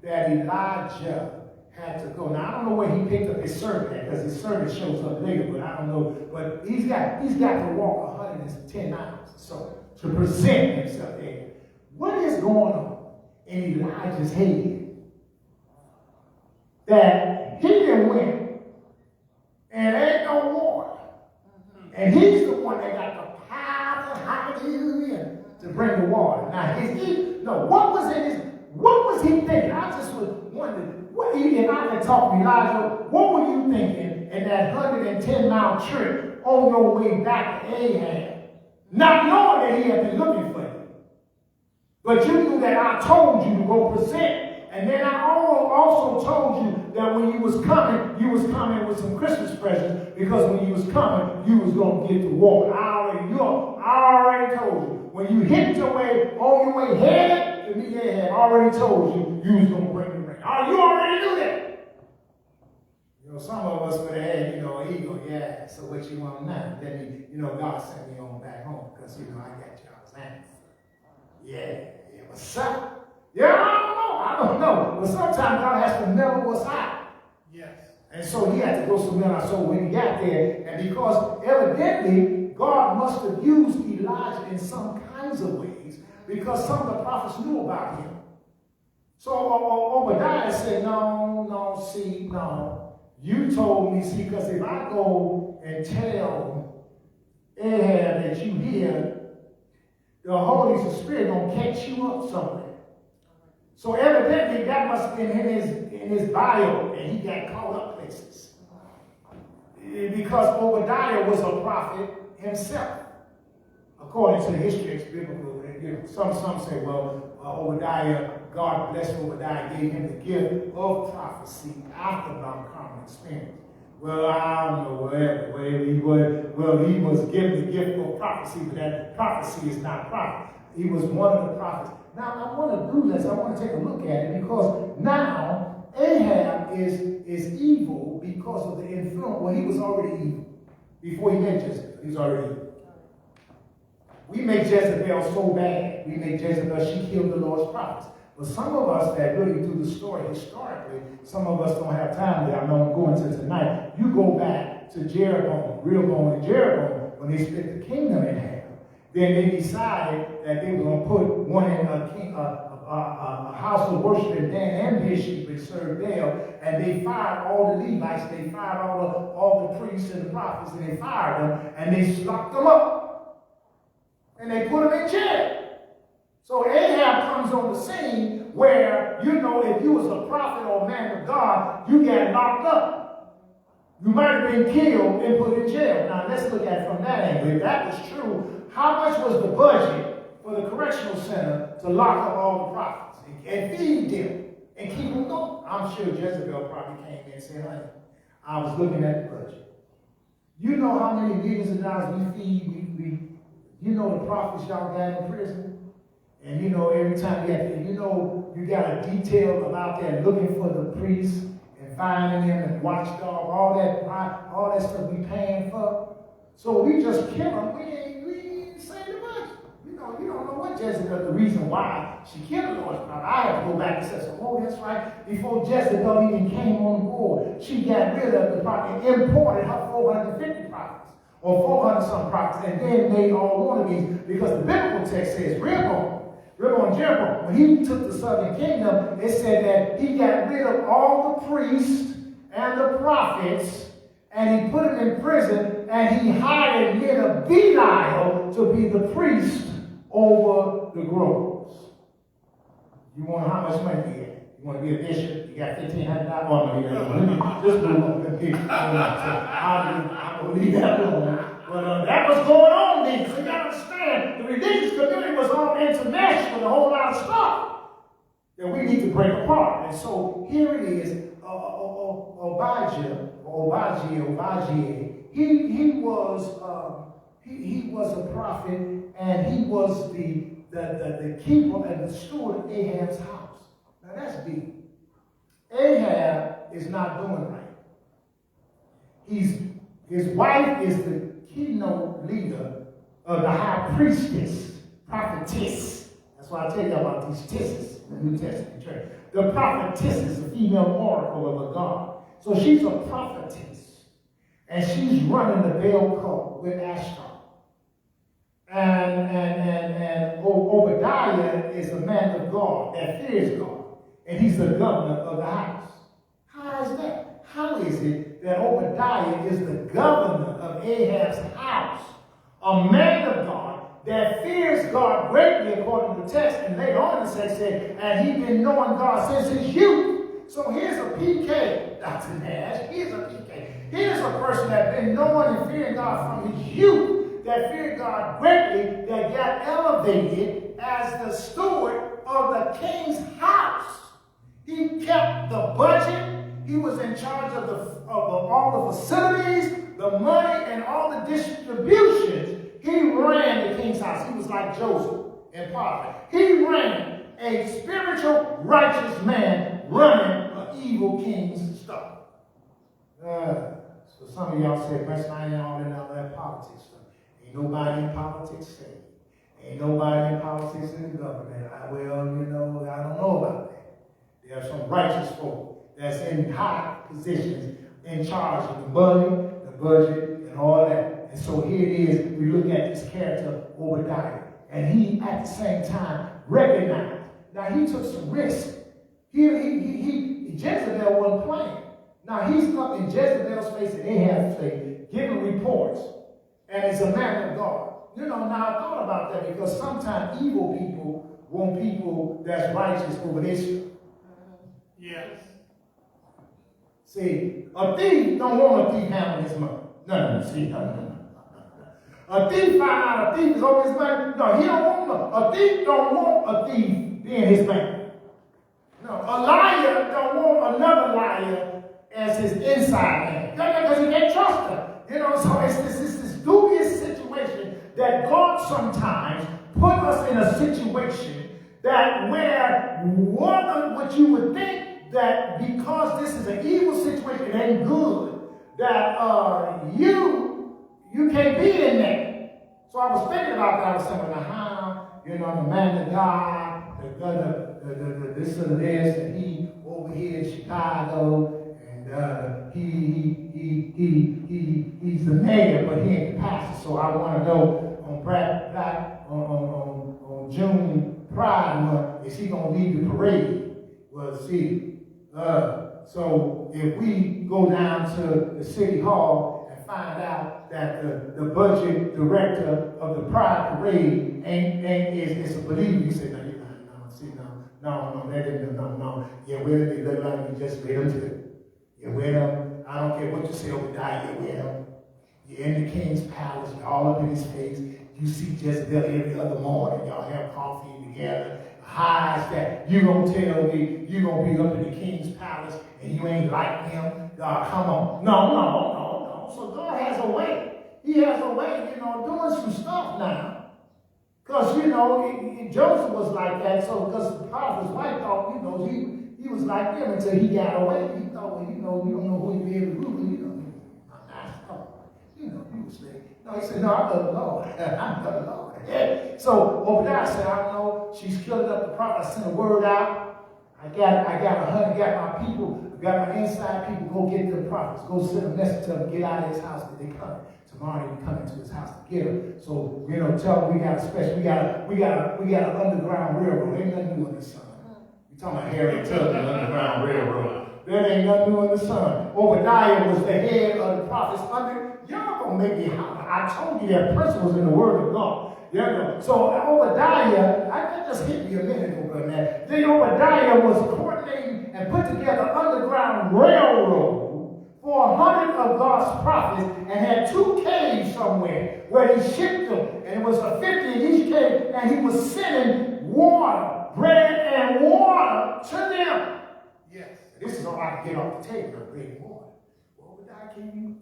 that Elijah had to go. Now, I don't know where he picked up his servant at, because his servant shows up later, but I don't know. But he's got to walk 110 miles so to present himself there. What is going on in Elijah's head that he didn't win and ain't no water? And he's the one that got the power, hallelujah, to bring the water. Now, what was he thinking? I just was wondering, if I could talk to Elijah, what were you thinking in that 110-mile trip on your way back to Ahab? Not knowing that he had been looking for you. But you knew that I told you to go present. And then I also told you that when you was coming with some Christmas presents, because when you was coming, you was going to get the water. I already told you. When you hit your way, on your way headed to me, I had already told you was going to bring the rain. Oh, you already knew that. Some of us would have had, an ego. Yeah, so what you want now? Then, God sent me on back home, because, I got y'all's answer. Yeah, what's up? Yeah, I don't know. But sometimes God has to mellow us out. Yes. And so he had to go somewhere. So when he got there, and because evidently God must have used Elijah in some kinds of ways, because some of the prophets knew about him. So Obadiah said, no. You told me, because if I go and tell Ahab that you here, the Holy Spirit gonna catch you up somewhere. So evidently that must have been in his bio, and he got caught up places. Because Obadiah was a prophet himself, according to the history of biblical. Some say, Obadiah, God blessed Obadiah, gave him the gift of prophecy after Mount Carmel experience. Well, I don't know whatever he was given the gift of prophecy, but that prophecy is not prophet. He was one of the prophets. Now, I want to do this. I want to take a look at it, because now Ahab is evil because of the influence. Well, he was already evil before he met Jezebel. He was already evil. We make Jezebel so bad. We make Jezebel, she killed the Lord's prophets. But some of us that really do the story historically, some of us don't have time there. I know I'm going to tonight. You go back to Jeroboam, Rehoboam and Jeroboam, when they split the kingdom in half. Then they decided that they were going to put one in a house of worship in Dan and Bishop and serve Baal, and they fired all the Levites, they fired all the priests and the prophets, and they fired them, and they locked them up, and they put them in jail. So Ahab comes on the scene where, if you was a prophet or a man of God, you get locked up. You might have been killed and put in jail. Now let's look at it from that angle. If that was true, how much was the budget for the correctional center to lock up all the prophets and feed them and keep them going? I'm sure Jezebel probably came in and said, honey, I was looking at the budget. You know how many millions of dollars we feed, the prophets y'all got in prison? And every time you got a detail about that, looking for the priests and finding them and watchdog, all that stuff we paying for. So we just kill them. We ain't say the budget. You don't know what Jezebel, the reason why she killed the Lord's prophet. I have to go back and say, that's right. Before Jezebel even came on board, she got rid of the prophet and imported her 450 prophets or 400 some prophets, and then made all one of these, because the biblical text says Rehoboam and Jeroboam, when he took the southern kingdom, it said that he got rid of all the priests and the prophets, and he put them in prison, and he hired men of Belial to be the priest over the groves. You want how much money he had? You want to be a bishop? You got $1,500. Oh, no, just move on. I believe that alone. But that was going on then. So you got to understand, the religious community was all intermeshed with a whole lot of stuff that we need to break apart. And so here it is, Obadiah. He was a prophet, and he was the keeper and the steward of Ahab's house. Now that's deep. Ahab is not doing right. His wife is the keynote leader of the high priestess, prophetess. That's why I tell you about these tisses in the New Testament church. The prophetess is a female oracle of a god. So she's a prophetess. And she's running the Baal cult with Ashtar. And Obadiah is a man of God that fears God. And he's the governor of the house. How is that? How is it that Obadiah is the governor of Ahab's house? A man of God that fears God greatly according to the text. And later on the text said, and he's been knowing God since his youth. So here's a PK, Dr. Nash. Here's a PK. Here's a person that's been knowing and fearing God from his youth, that feared God greatly, that got elevated as the steward of the king's house. He kept the budget. He was in charge of all the facilities, the money, and all the distributions. He ran the king's house. He was like Joseph and Potiphar. He ran a spiritual, righteous man running an evil king's stuff. So some of y'all say, "That's not in all that politics stuff." Ain't nobody in politics saved. Ain't nobody in politics in the government. I don't know about that. There are some righteous folk that's in high positions in charge of the money, the budget, and all that. And so here it is, we look at this character, Obadiah. And he, at the same time, recognized. Now, he took some risk. Jezebel wasn't playing. Now, he's up in Jezebel's face and Ahab's face, giving reports. And he's a man of God. Now I thought about that because sometimes evil people want people that's righteous over their stuff. Yes. See, a thief don't want a thief handling his money. No. A thief find out a thief is over his money. No, he don't want a thief don't want a thief being his bank. No, a liar don't want another liar as his inside man. Because he can't trust him. So it's this dubious situation that God sometimes put us in a situation that where what you would think that because this is an evil situation, it ain't good, that you can't be in there. So I was thinking about that. I was saying, the man of God, the this and this, and he over here in Chicago, and he's the mayor, but he ain't the pastor. So I want to know on June Pride Month, is he gonna lead the parade? Well, see, so if we go down to the city hall and find out that the budget director of the Pride Parade is a believer, you say, no. Yeah, where they look like you just with them too. Yeah, with them. I don't care what you say over there, you're with them. You're in the king's palace, you're all up in his face. You see Jezebel every other morning, y'all have coffee together. How is that? You gonna tell me you gonna be up in the king's palace and you ain't like him? God, come on. No. So God has a way. He has a way, doing some stuff now. Because, Joseph was like that. So, because Potiphar's wife thought, he was like him until he got away. He thought, you don't know who he be able to rule. He was like, no, he said, no, I love the Lord. I love the Lord. Yeah. So Obadiah said, I know she's killed up the prophet. I sent a word out. I got my people, got my inside people, go get the prophets. Go send a message to them, get out of his house that they come. Tomorrow they come into his house to get him. So, tell them we got a special, we got an underground railroad. Ain't nothing new in the sun. You talking about Harry Tubman, underground railroad. There ain't nothing new in the sun. Obadiah was the head of the prophets under. Y'all gonna make me holler. I told you that principles in the word of God. So Obadiah, that just hit me a minute ago, man. Then Obadiah was coordinating and put together an underground railroad for 100 of God's prophets and had 2 caves somewhere where he shipped them. And it was a 50 in each cave, and he was sending water, bread and water to them. Yes. This is all I can get off the table, bread and water. Well, Obadiah, can you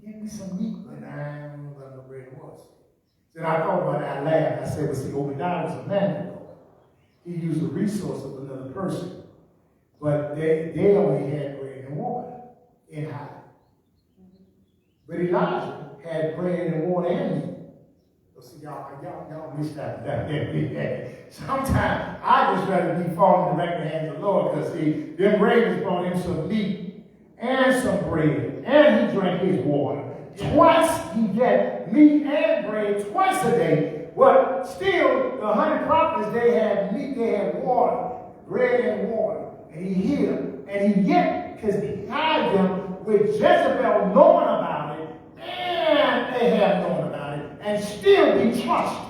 give me some meat? But I don't know about no bread and water. Then I thought about it, I laughed. I said, well, see, Obadiah was a man. He used the resource of another person. But they only had bread and water in high. But Elijah had bread and water and meat. So see, y'all missed that. Sometimes I just rather be falling direct in the hands of the Lord, because see, them ravens brought him some meat and some bread, and he drank his water. Twice he get meat and bread twice a day. But still, the 100 prophets, they had meat, they had water, bread and water. And he hid them. And he yet, because he hid them with Jezebel knowing about it, and Ahab knowing about it, and still be trusted.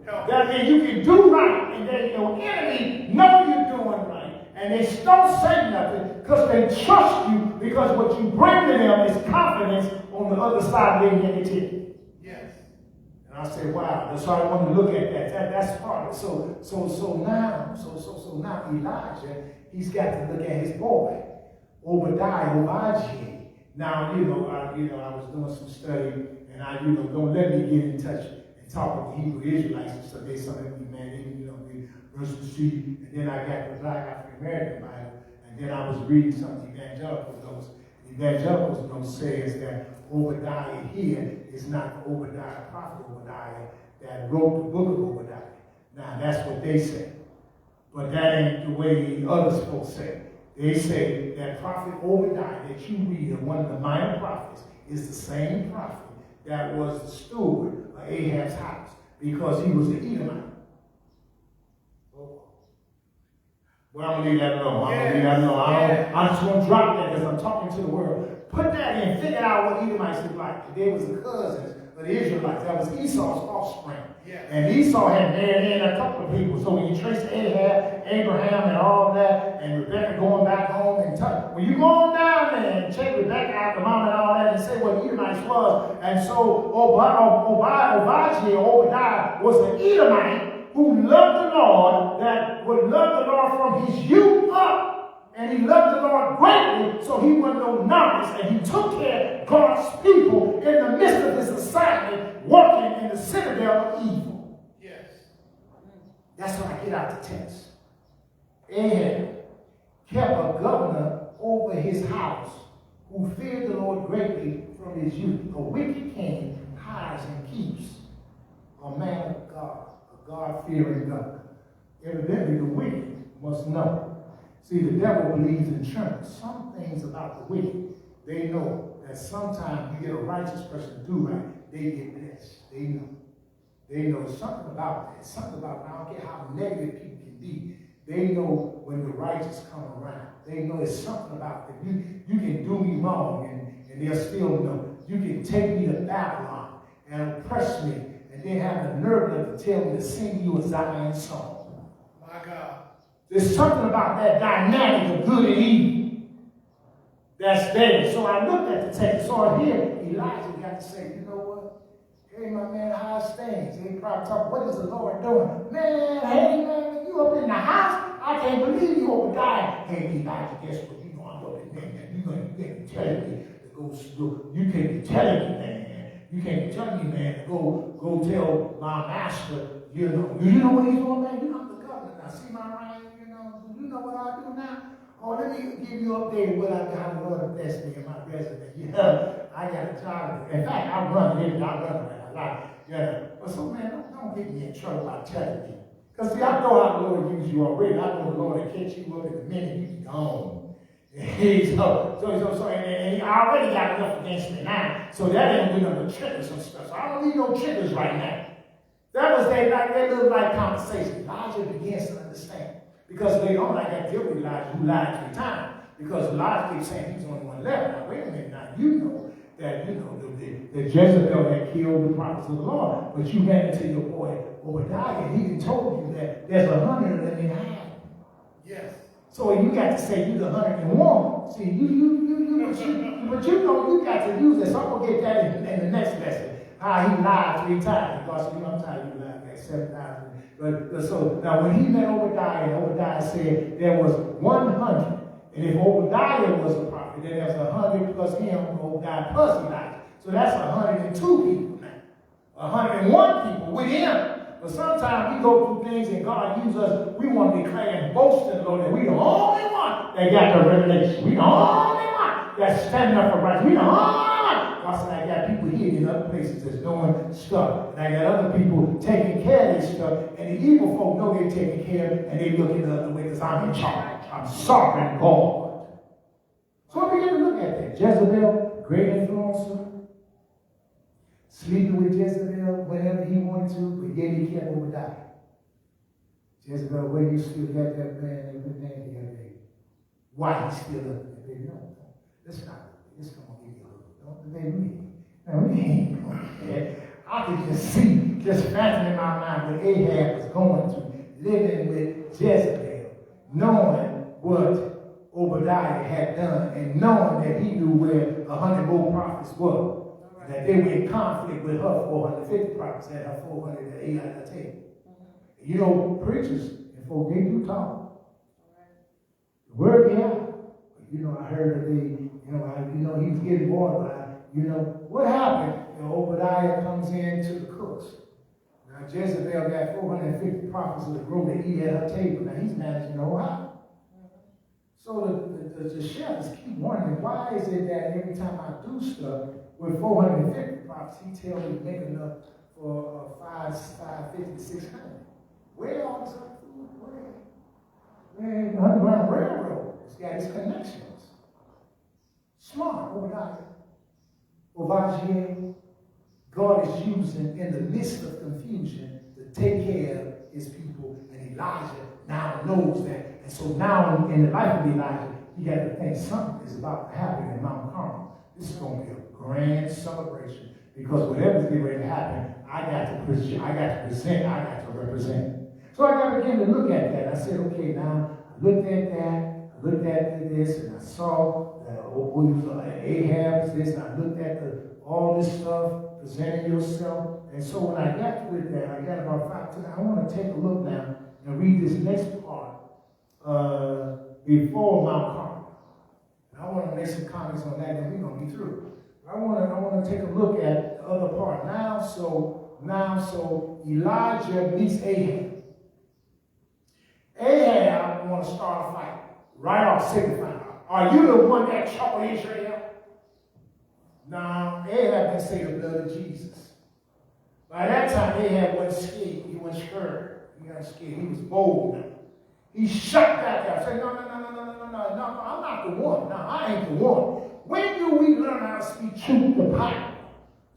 That means you can do right, and then your enemy know you're doing right. And they don't say nothing because they trust you, because what you bring to them is confidence on the other side of their negativity. Yes. And I say, wow. That's why I want to look at that. That's part of it. So now Elijah, he's got to look at his boy, Obadiah. Now, I was doing some study, and I, don't let me get in touch and talk with the Hebrew Israelites and stuff. They something with me, man. They verse the street, and then I got the Black African American Bible, and then I was reading some of the evangelical notes. Evangelicals note says that Obadiah here is not the Obadiah, prophet Obadiah, that wrote the book of Obadiah. Now, that's what they say. But that ain't the way the other folks say. They say that prophet Obadiah that you read in one of the minor prophets is the same prophet that was the steward of Ahab's house, because he was the Edomite. Well, I'm going to leave that alone. I'm just going to drop that because I'm talking to the world. Put that in, figure out what Edomites look like. They was the cousins of the Israelites. That was Esau's offspring. Yeah. And Esau had married in a couple of people. So when you trace Ahab, Abraham, and all that, and Rebecca going back home, and when you go on down there and check Rebecca out, the mom and all that, and say what Edomites was. And so Obadiah was an Edomite who loved the Lord, that would love the Lord from his youth up. And he loved the Lord greatly, so he wasn't no novice. And he took care of God's people in the midst of his assignment, working in the citadel of evil. Yes. That's when I get out the text. Ahab kept a governor over his house who feared the Lord greatly from his youth. A wicked king hides and keeps a man of God. God-fearing God. Evidently, the wicked must know. See, the devil believes in tremors. Some things about the wicked, they know that sometimes you get a righteous person to do right, they get blessed. They know. They know something about that. Something about, I don't care how negative people can be, they know when the righteous come around. They know there's something about that. You can do me wrong, and they'll still know. You can take me to Babylon and oppress me, and then have the nerve enough to tell me to sing you a Zion song. My God. There's something about that dynamic of good and evil that's there. So I looked at the text, saw it here. Elijah got to say, you know what? Hey, my man, how's things? They probably talk, what is the Lord doing? Man, hey, man, when you up in the house, I can't believe you Obadiah. Hey, Elijah, guess what? You know I'm up in there. You can't be telling me to go. You can't be telling me, man. You can't tell me, man, to go tell my master, you know what he's doing, man? You know I'm the governor. Now, see my right, do you know what I do now? Oh, let me give you an update of what I got. The Lord bless me in my resume. I got a job. In fact, I run it. I run it a lot. But so, man, don't get me in trouble by telling me. Because, see, I know how the Lord used you already. I know the Lord will catch you up in a minute. You be gone. And I already got enough against me now, so that ain't doing no triggers and stuff. So I don't need no triggers right now. That was that little light conversation. Elijah begins to understand. Because later on, I got deal with Elijah, who lied 3 times. Because Elijah keeps saying he's the only one left. Now, wait a minute. Now, you know that the Jezebel had killed the prophets of the Lord. But you ran into your boy Obadiah, and he told you that there's 100 of them in hiding. Yes. So you got to say you're the 101. See, but you got to use that. So I'm gonna get that in the next lesson. How he lied 3 times. Because I'm tired of you lying like 7 times. But so now when he met Obadiah, Obadiah said there was 100. And if Obadiah was a prophet, then there's 100 plus him, Obadiah plus Elijah. So that's 102 people now. 101 people with him. But sometimes we go through things and God uses us, we want to declare and boast in the Lord that we the only one that got the revelation. We the only one that's standing up for righteousness. We the only one. God said, I got people here in other places that's doing stuff. And I got other people taking care of this stuff. And the evil folk know they're taking care of it, and they look in the other way because I'm in charge. I'm sovereign God. So I began to look at that. Jezebel, great influencer. Sleeping with Jezebel whenever he wanted to, but yet he kept Obadiah. Jezebel, where you still got that man and everything together? Why he still up there? Baby, no. Let's not. Let's come on, give you a look. Don't baby me. No, we ain't going there. I could just see, just fathom in my mind what Ahab was going through, living with Jezebel, knowing what Obadiah had done, and knowing that he knew where 100 more prophets were. That they were in conflict with her 450 prophets and her 400 that Eli had taken. You know, preachers and folk, they do talk. The word be out. I heard that he was getting bored by, what happened? Obadiah comes in to the cooks. Now, Jezebel got 450 prophets in the room that eat at her table. Now, he's managing the whole house. So the shepherds keep wondering, why is it that every time I do stuff with 450 prophets, he tells me to make enough for 550, 600? Where all this other food? Where? The Underground Railroad. It's got its connections. Smart, Obadiah. God is using in the midst of confusion to take care of his people, and Elijah now knows that. And so now in the life of Elijah, you got to think something is about to happen in Mount Carmel. This is going to be a grand celebration, because whatever's getting ready to happen, I got to present, I got to represent. So I got to begin to look at that. I said, okay, now I looked at that, I looked at this, and I saw Ahab's this, and I looked at all this stuff, presenting yourself. And so when I got to it there, I got about 5 minutes. I want to take a look now and read this next part before Mount Carmel. And I want to make some comments on that, and we're going to be through. I want to take a look at the other part now. So Elijah meets Ahab. Ahab want to start a fight right off, signifying, are you the one that troubled Israel? Now, Ahab didn't say the blood of Jesus. By that time, Ahab wasn't scared. He wasn't scared. He wasn't scared. He was bold now. He shut back up, said, no, I'm not the one. No, I ain't the one. When do we learn how to speak truth to power?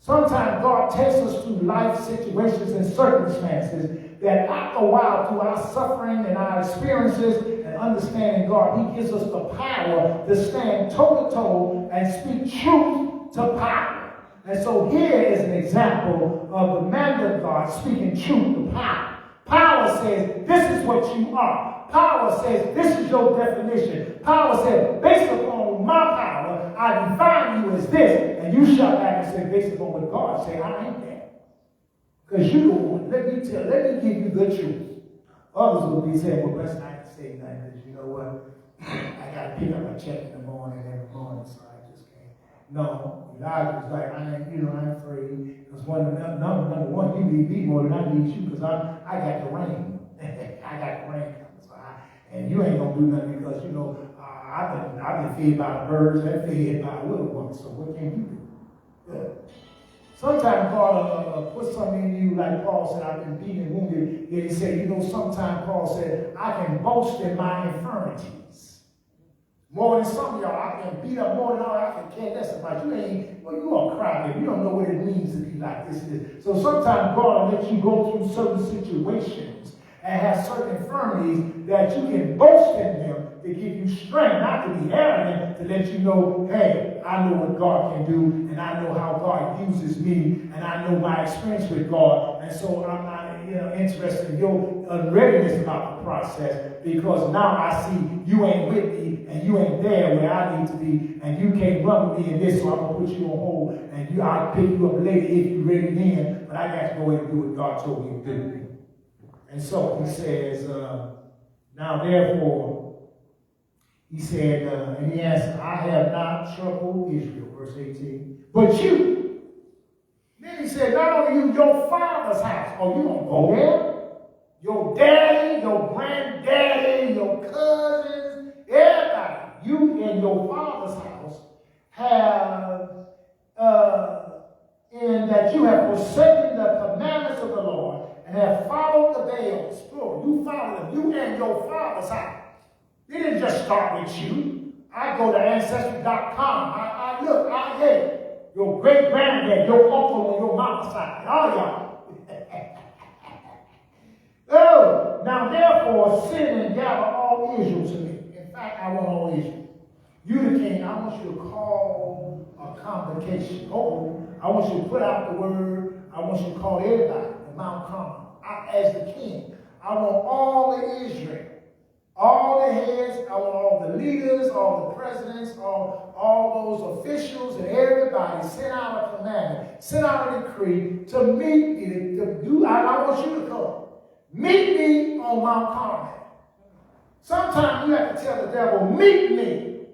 Sometimes God takes us through life situations and circumstances that after a while, through our suffering and our experiences and understanding God, he gives us the power to stand toe-to-toe and speak truth to power. And so here is an example of the man of God speaking truth to power. Power says, this is what you are. Power says, this is your definition. Power says, based upon my power, I define you as this. And you shut back and say, based upon what God said, I ain't that. Because you don't want, let me give you the truth. Others will be saying, well, best not to say nothing, because you know what? I got to pick up my check in the morning every morning, so I just can't. No, Elijah was like, I ain't afraid. Because number one, you need me more than I need you, because I got the rain. I got the rain. And you ain't going to do nothing because, I've been fed by the birds and fed by the little ones. So what can you do? Good. Sometimes God will put something in you, like Paul said, I've been beaten and wounded. Yet he said, sometimes Paul said, I can boast in my infirmities. More than some of y'all, I can beat up more than all I can care less about. You are crying. You don't know what it means to be like this. So sometimes God will let you go through certain situations and have certain infirmities that you can boast in them to give you strength, not to be arrogant, to let you know, hey, I know what God can do, and I know how God uses me, and I know my experience with God, and so I'm not interested in your unreadiness about the process, because now I see you ain't with me, and you ain't there where I need to be, and you can't run with me in this, so I'm going to put you on hold, and I'll pick you up later if you're ready then, but I got to go ahead and do what God told me to do. And so he says, now therefore, he said, and he answered, I have not troubled Israel, verse 18, but you. Then he said, not only you, your father's house. Oh, you don't go there? Your daddy, your granddaddy, your cousins, everybody. You and your father's house have, in that you have forsaken the commandments of the Lord and have followed the Baals. Plural. You followed them. You and your father's house. It didn't just start with you. I go to Ancestry.com. I look, hey, your great-granddad, your uncle on your mama's side, all y'all. Oh, now therefore, send and gather all Israel to me. In fact, I want all Israel. You the king, I want you to call a convocation. I want you to put out the word. I want you to call everybody at Mount Carmel. As the king, I want all the Israel. All the heads, I want all the leaders, all the presidents, all those officials, and everybody send out a commandment, send out a decree to meet me. I want you to come. Meet me on Mount Carmel. Sometimes you have to tell the devil, meet me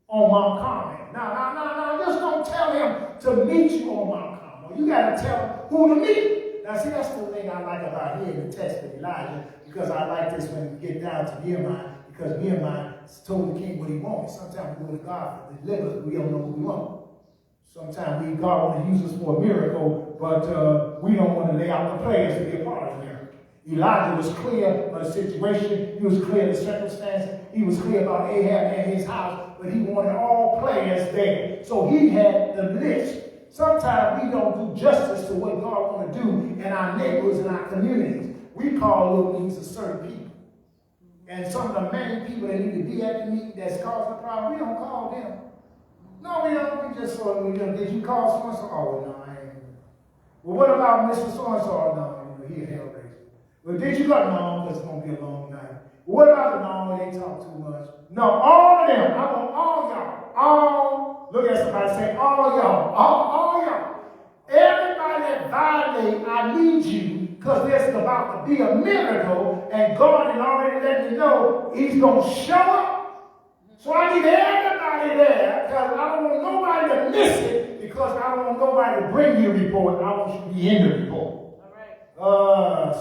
on Mount Carmel. Now, just don't tell him to meet you on Mount Carmel. You got to tell him who to meet. Now, see, that's the thing I like about here in the text with Elijah, because I like this when we get down to Nehemiah, because Nehemiah told the king what he wanted. Sometimes we go to God for deliverance, we don't know what we want. Sometimes God wants to use us for a miracle, but we don't want to lay out the plans to be a part of the miracle. Elijah was clear of the situation. He was clear of the circumstances. He was clear about Ahab and his house, but he wanted all players there. So he had the list. Sometimes we don't do justice to what God wants to do in our neighborhoods and our communities. We call little meetings to certain people. And some of the main people that need to be at the meeting that's causing the problem, we don't call them. No, we don't. We just sort of, did you call so-and-so? Oh, no, I ain't. Well, what about Mr. So-and-so? No, he hell raised. Well, did you go? No, because it's going to be a long night. What about the no, they talk too much? No, all of them. I want all y'all. All, look at somebody say, all y'all. All y'all. Everybody that violate, I need you, because there's about to be a miracle, and God had already let me know he's going to show up. So I need everybody there, because I don't want nobody to miss it, because I don't want nobody to bring you a report. I want you to be in the report.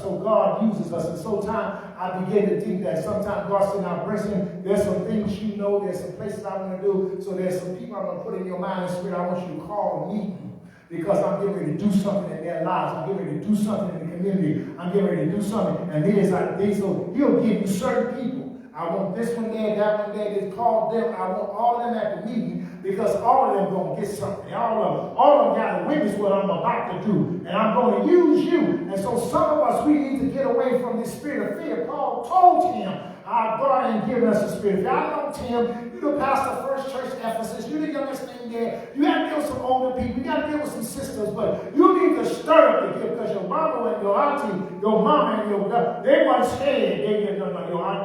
So God uses us, and sometimes I begin to think that sometimes God said, now, Briston, there's some things you know, there's some places I want to do, so there's some people I'm going to put in your mind and spirit. I want you to call a meeting, because I'm getting ready to do something in their lives. I'm getting ready to do something in the community. I'm getting ready to do something, and so he'll give you certain people. I want this one there, that one there. Just call them. I want all of them at the meeting, because all of them going to get something. All of them got to witness what I'm about to do. And I'm going to use you. And so some of us, we need to get away from this spirit of fear. Paul told him, our God ain't giving us a spirit of fear. I know, Tim, you're the pastor of First Church Ephesus. You're the youngest thing there. You got to deal with some older people. You got to deal with some sisters. But you need to stir up the gift, because your mama and your auntie, your mama and your God, they weren't scared.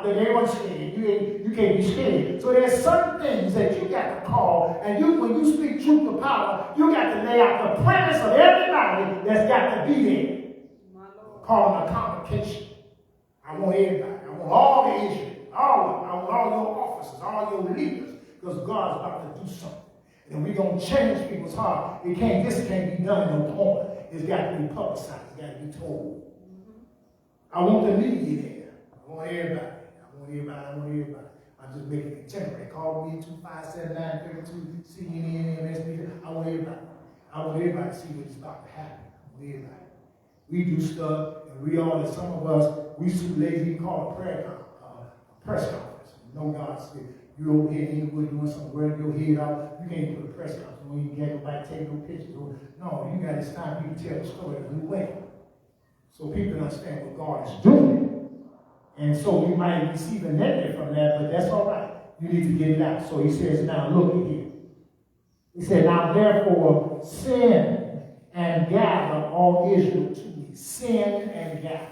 They weren't scared. You can't be scared. So there's certain things that you got to call, and when you speak truth to power, you got to lay out the premise of everybody that's got to be there. Call them a convocation. I want everybody. I want all the Israel, all of them. I want all your officers, all your leaders, because God's about to do something. And we're going to change people's heart. This can't be done in no corner. It's got to be publicized. It's got to be told. I want the media there. I want everybody. I want everybody. I'm just making it contemporary. Call me 257-932, CNN, MSB. I want everybody. I want everybody to see what's about to happen. I want everybody. We do stuff, and some of us, we too lazy to call a press conference. You know God said, you over here in Inglewood doing something, wearing your head out. You can't do a press conference. You don't even get nobody take no pictures. No, it's time for you to tell the story in a new way. So people understand what God is doing. And so you might receive a negative from that, but that's all right. You need to get it out. So he says, now look at here. He said, now therefore send and gather all Israel to me. Send and gather.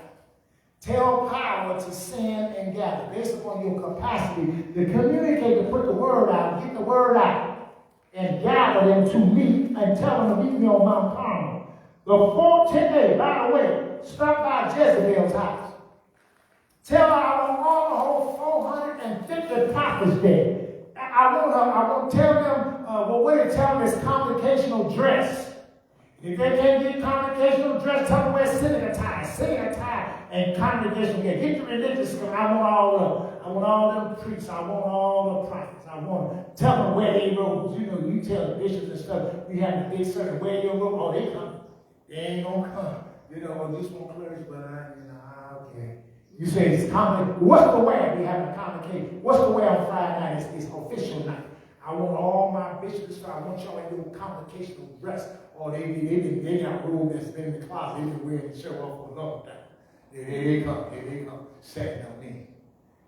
Tell power to send and gather based upon your capacity to communicate, to put the word out, get the word out, and gather them to meet and tell them to meet me on Mount Carmel. The 14th day, by the way, stop by Jezebel's house. Tell her I want all the whole 450 prophets there. I want to tell them, what they tell them is congregational dress. If they can't get congregational dress, tell them wear synagogue tie and congregational gear. Get the religious stuff. I want all of them. I want all them priests. I want all the prophets. I want to tell them wear their robes. You know, you tell the bishops and stuff, we have the big circle, wear your robe. Oh, they come. They ain't going to come. You know, this one clergy, but okay. You say it's common. What's the way we have a convocation? What's the way on Friday night? It's official night. I want all my bishops to I want y'all in your convocational dress. Or they got robe that's been in the closet. They've been wearing the shirt off for a long time. Here they come, setting on me.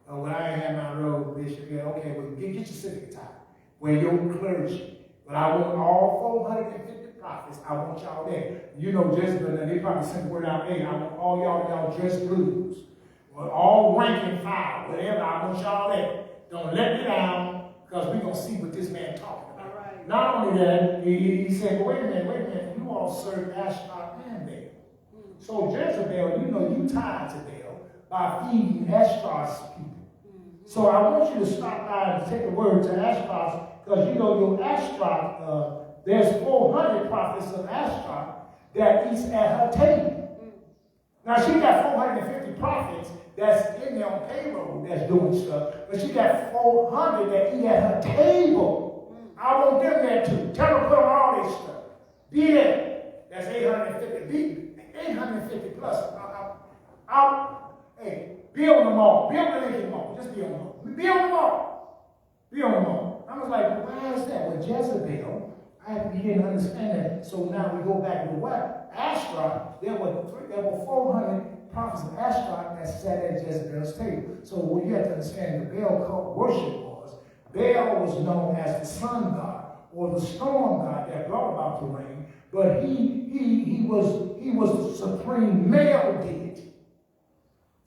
When I ain't had my robe, bishop, yeah, okay, well, get your civic tie. Wear your clergy. But I want all 450 prophets. I want y'all there. You know, Jezebel, they probably sent word out, hey, I want all y'all dressed blues. Well, all rank and file, whatever, I want y'all there. Don't let me down, because we're going to see what this man talking about. All right. Not only that, he said, well, wait a minute, you all serve Ashtaroth and Baal. So Jezebel, you know, you tied to Baal by feeding Ashtaroth's people. So I want you to stop by and take a word to Ashtaroth, because you know your Ashtaroth, there's 400 prophets of Ashtaroth that eats at her table. Now she got 450 prophets that's in there on payroll that's doing stuff, but she got 400 that eat at her table. I want them there too. Tell them put on all this stuff. Be there. That's 850. Be 850 plus. Hey, build them all. Build the Lincoln Mall. Just build them all. Build them all. Build them all. I was like, well, why is that? With Jezebel, he didn't understand that. So now we go back to what? Ashtaroth. There were 400 prophets of Ashtaroth that sat at Jezebel's table. So what you have to understand, the Baal cult worship was, Baal was known as the sun god or the storm god that brought about the rain, but he was the supreme male deity.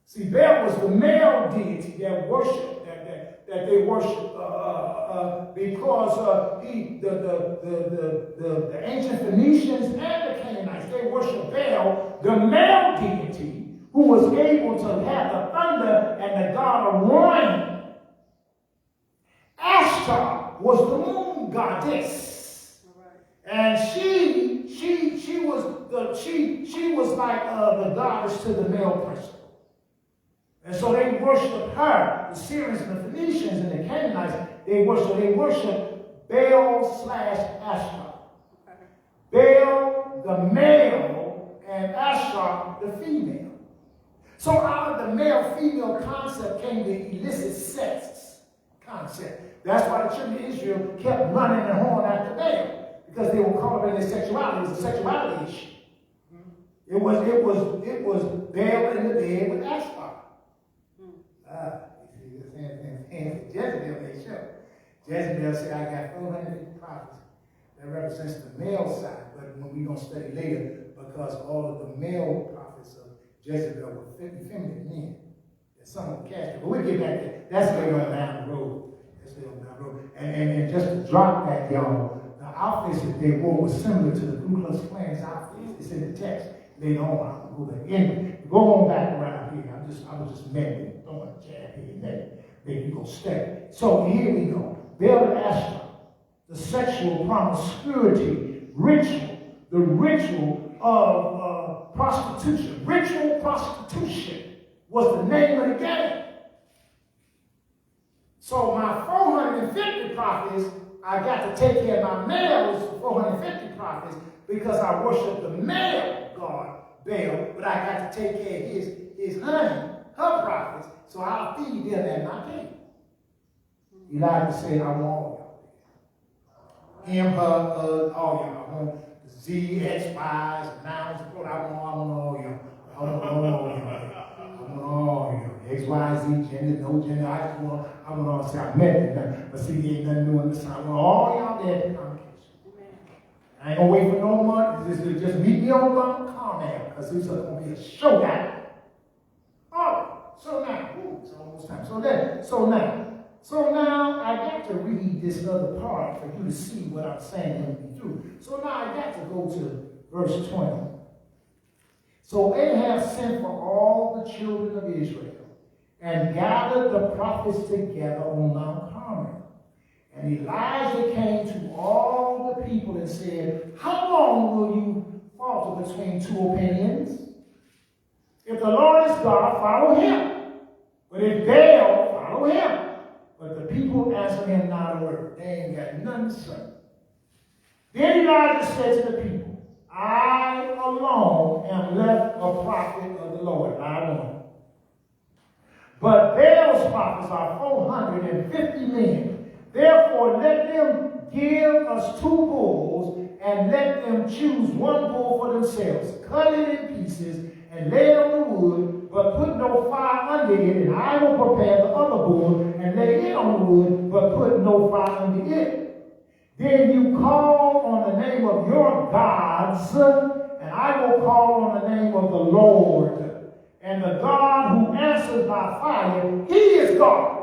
See, Baal was the male deity that worshiped, that they worshiped because the ancient Phoenicians and the Canaanites, they worshiped Baal, the male deity, who was able to have the thunder and the god of rain. Ashtar was the moon goddess, and she was like the goddess to the male principle. And so they worshiped her, the Syrians and the Phoenicians and the Canaanites. They worship Baal / Ashtar. Baal, the male, and Ashtar, the female. So out of the male-female concept came the illicit sex concept. That's why the children of Israel kept running their horn after Baal, because they were caught up in their sexuality. It was a sexuality issue. It was Baal in the bed with Ashtar. Jezebel made sure. Jezebel said, I got 450 prophets. That represents the male side, but when we're going to study later, because all of the male prophets of Jezebel were feminine men. There's some of them casted. But we'll get back there. That's later on down the road. And just to drop that, y'all, the outfits that they wore was similar to the Ku Klux Klan's outfits. It's in the text. Later on, I'll go back in. Go on back around here. I was just mad. Don't want to jab here. Maybe you go stay. So here we go. Baal and Ashtar, the sexual promiscuity ritual, the ritual of prostitution. Ritual prostitution was the name of the game. So my 450 prophets, I got to take care of my males, 450 prophets, because I worship the male god, Baal, but I got to take care of his honey, her prophets, so I'll feed them at my table. Elijah said, I want all y'all. Him, her, all y'all. I want Z, X, Y's, nouns, I want all y'all. I want all y'all. X, Y, XYZ gender, no gender. I went on to say I met them, but see, there ain't nothing new in the sign. Well, all y'all there at the congregation. I ain't gonna wait for no money. Just meet me on Mount Carmel, because it's gonna be a showdown. Oh, so now, it's almost time. So now I got to read this other part for you to see what I'm saying in me through. So now I got to go to verse 20. So Ahab sent for all the children of Israel and gathered the prophets together on Mount Carmel. And Elijah came to all the people and said, how long will you falter between two opinions? If the Lord is God, follow him. But if Baal, follow him. But the people answered him not a word. They ain't got nothing to say. Then Elijah said to the people, I alone am left a prophet of the Lord. I one. But Baal's prophets are 450 men. Therefore, let them give us 2 bulls, and let them choose 1 bull for themselves. Cut it in pieces, and lay it on the wood, but put no fire under it. And I will prepare the other bull, and lay it on the wood, but put no fire under it. Then you call on the name of your gods, and I will call on the name of the Lord. And the God who answers by fire, he is God.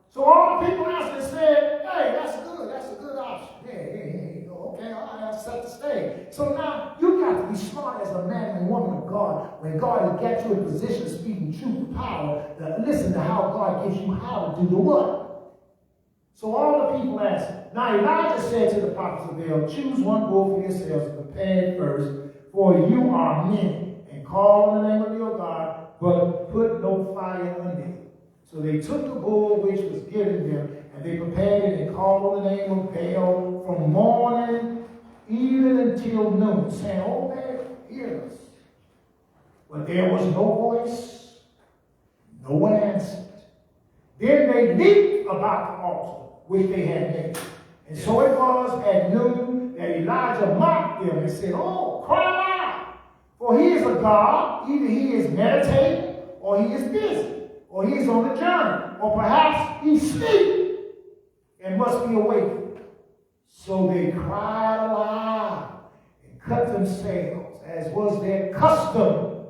So all the people answered and said, hey, that's a good option. Yeah, okay, all right, I'll set the stage. So now you got to be smart as a man and woman of God. When God has got you in a position of speaking truth to power, to listen to how God gives you how to do the what. So all the people answered. Now Elijah said to the prophets of Baal, choose 1 bull for yourselves and prepare it first, for you are many, and call on the name of your God, but put no fire under it. So they took the bull which was given them, and they prepared it and called on the name of Baal from morning even until noon, saying, oh, Baal, hear us. But there was no voice, no one answered. Then they leaped about the altar which they had made. And so it was at noon that Elijah mocked them and said, oh, cry out, for he is a God. Either he is meditating, or he is busy, or he is on a journey, or perhaps he sleeps and must be awakened. So they cried aloud and cut themselves, as was their custom,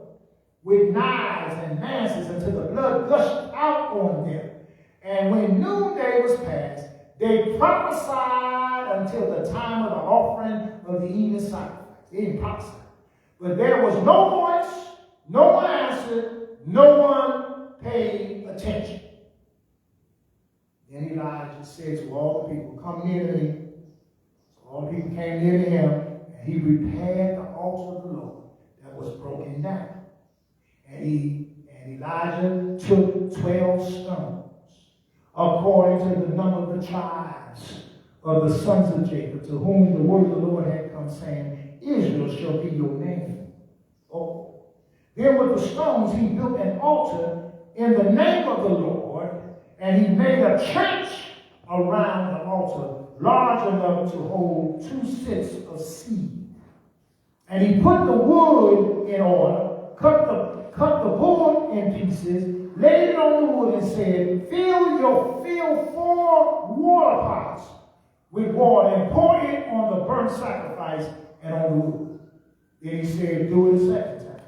with knives and lances until the blood gushed out on them. And when noonday was past, they prophesied until the time of the offering of the evening sacrifice. They didn't prophesy. But there was no voice, no one answered, no one paid attention. Then Elijah said to all the people, come near to me. So all the people came near to him, and he repaired the altar of the Lord that was broken down. And Elijah took 12 stones, according to the number of the tribes of the sons of Jacob, to whom the word of the Lord had come, saying, Israel shall be your name. Oh. Then with the stones he built an altar in the name of the Lord, and he made a trench around the altar, large enough to hold 2 sets of seed. And he put the wood in order, cut the bull in pieces, laid it on the wood, and said, fill 4 water pots with water, and pour it on the burnt sacrifice and on the wood. Then he said, do it a second time.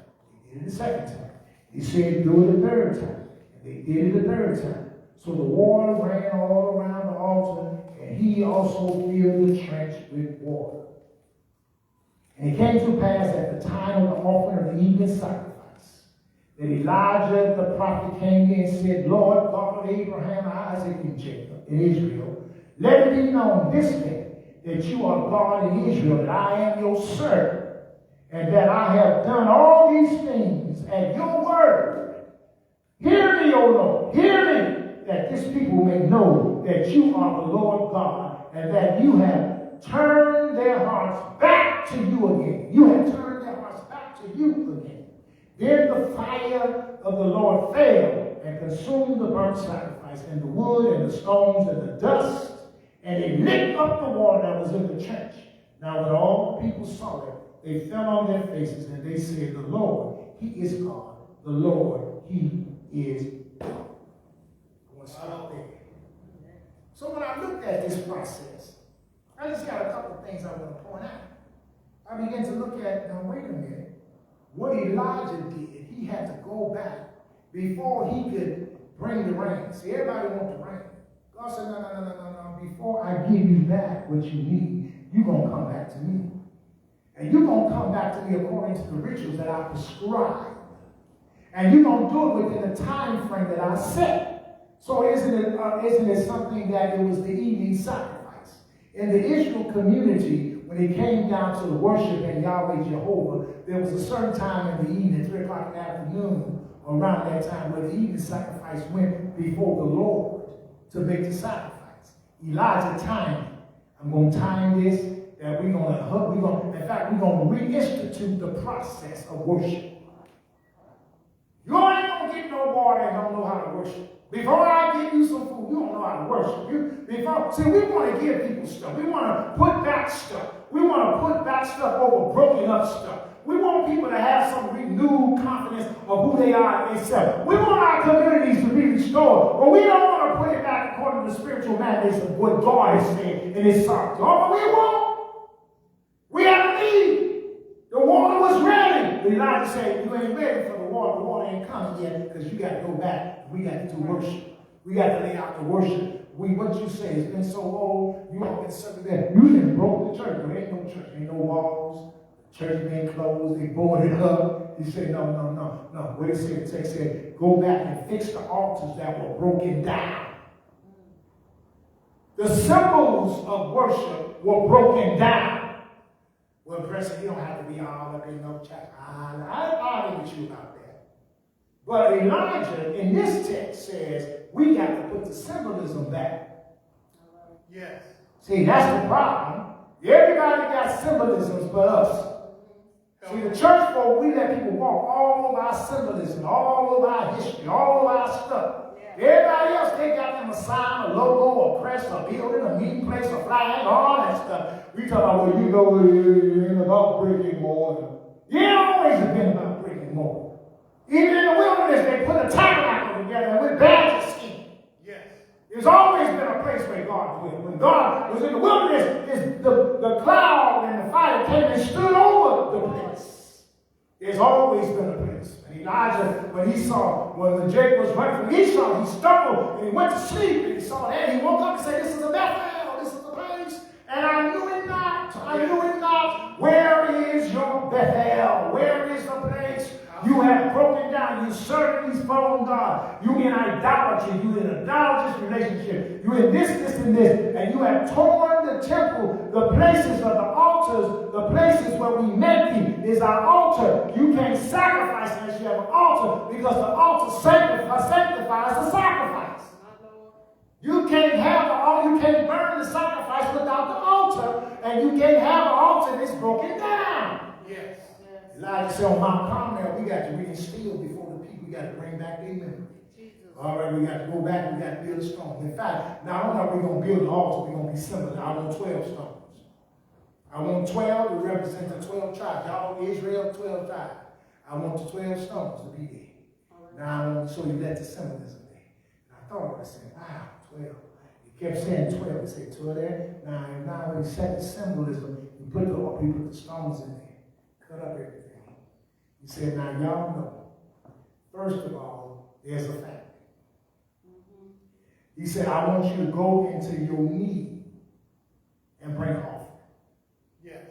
They did it a second time. He said, do it a third time. And they did it a third time. So the water ran all around the altar, and he also filled the trench with water. And it came to pass at the time of the offering of the evening sacrifice that Elijah the prophet came in and said, Lord God of Abraham, Isaac, and Jacob, in Israel, let it be known this day that you are God in Israel, that I am your servant, and that I have done all these things at your word. Hear me, O Lord, hear me, that this people may know that you are the Lord God, and that you have turned their hearts back to you again. You have turned their hearts back to you again. Then the fire of the Lord fell and consumed the burnt sacrifice, and the wood, and the stones, and the dust, and it licked up the water that was in the trench. Now when all the people saw it, they fell on their faces, and they said, the Lord, he is God. The Lord, he is God. this process. I just got a couple of things I want to point out. I began to look at, now wait a minute, what Elijah did, he had to go back before he could bring the rain. See, everybody wants the rain. God said, no. Before I give you back what you need, you're going to come back to me. And you're going to come back to me according to the rituals that I prescribe. And you're going to do it within the time frame that I set. So isn't it something that it was the evening sacrifice? In the Israel community, when it came down to the worship in Yahweh Jehovah, there was a certain time in the evening, 3 o'clock in the afternoon, around that time, where the evening sacrifice went before the Lord to make the sacrifice. Elijah timed it. I'm going to time this, that in fact, we're going to reinstitute the process of worship. You ain't going to get no water and don't know how to worship. Before I give you some food, you don't know how to worship. We want to give people stuff. We want to put back stuff. We want to put back stuff over broken up stuff. We want people to have some renewed confidence of who they are in themselves. We want our communities to be restored, but we don't want to put it back according to the spiritual mandates of what God is saying in His sovereignty. All we want, we have a need. The water was ready. Elijah said, you ain't ready for the water. The water ain't coming yet because you got to go back. We got to do worship. We got to lay out the worship. What you say has been so old. You all been serving there. You didn't broke the church. There ain't no church. Ain't no walls. Church been closed. They boarded up. He said, no. What he said, the text said, go back and fix the altars that were broken down. The symbols of worship were broken down. Well, Preston, you don't have to be all up in no chapter. I argue with you about that. But Elijah, in this text, says we got to put the symbolism back. Yes. See, that's the problem. Everybody got symbolisms but us. See, the church folk, we let people walk all over our symbolism, all over our history, all over our stuff. Everybody else, they got them a sign, a logo, a crest, a building, a meeting place, a flag, all that stuff. We talk about, well, you know, it ain't about breaking mortar. It always has been about breaking mortar. Even in the wilderness, they put a tabernacle together with badger skin. Yes. There's always been a place where God dwelt. When God was in the wilderness, the cloud and the fire came and stood over the place. There's always been a place. And Elijah, when Jacob was running from Esau, he stumbled and he went to sleep and he saw that. He woke up and said, this is a Bethel, this is the place. And I knew it not. Where is your Bethel? Where is the place? You have broken down. You serve these fallen gods. You in idolatry. You in an idolatrous relationship. You in this, and this. And you have torn the temple, the places of the altars, the places where we met thee is our altar. You can't sacrifice unless you have an altar because the altar sanctifies the sacrifice. You can't have the altar. You can't burn the sacrifice without the altar. And you can't have an altar that's broken down. Yes. Elijah said on Mount Carmel, we got to reinstill before the people. We got to bring back their memory. All right, we got to go back. We got to build a stone. In fact, not only are we going to build an altar, we're going to be similar. I want 12 stones. I want 12 to represent the 12 tribes. Y'all, Israel, 12 tribes. I want the 12 stones to be there. Now I want to show you that the symbolism there. And I thought I said, wow, 12. He kept saying 12. He said 12 there. Now when he said the symbolism, he put the stones in there. Cut up everything. He said, now y'all know, first of all, there's a family. He said, I want you to go into your need and bring an offering. Yes.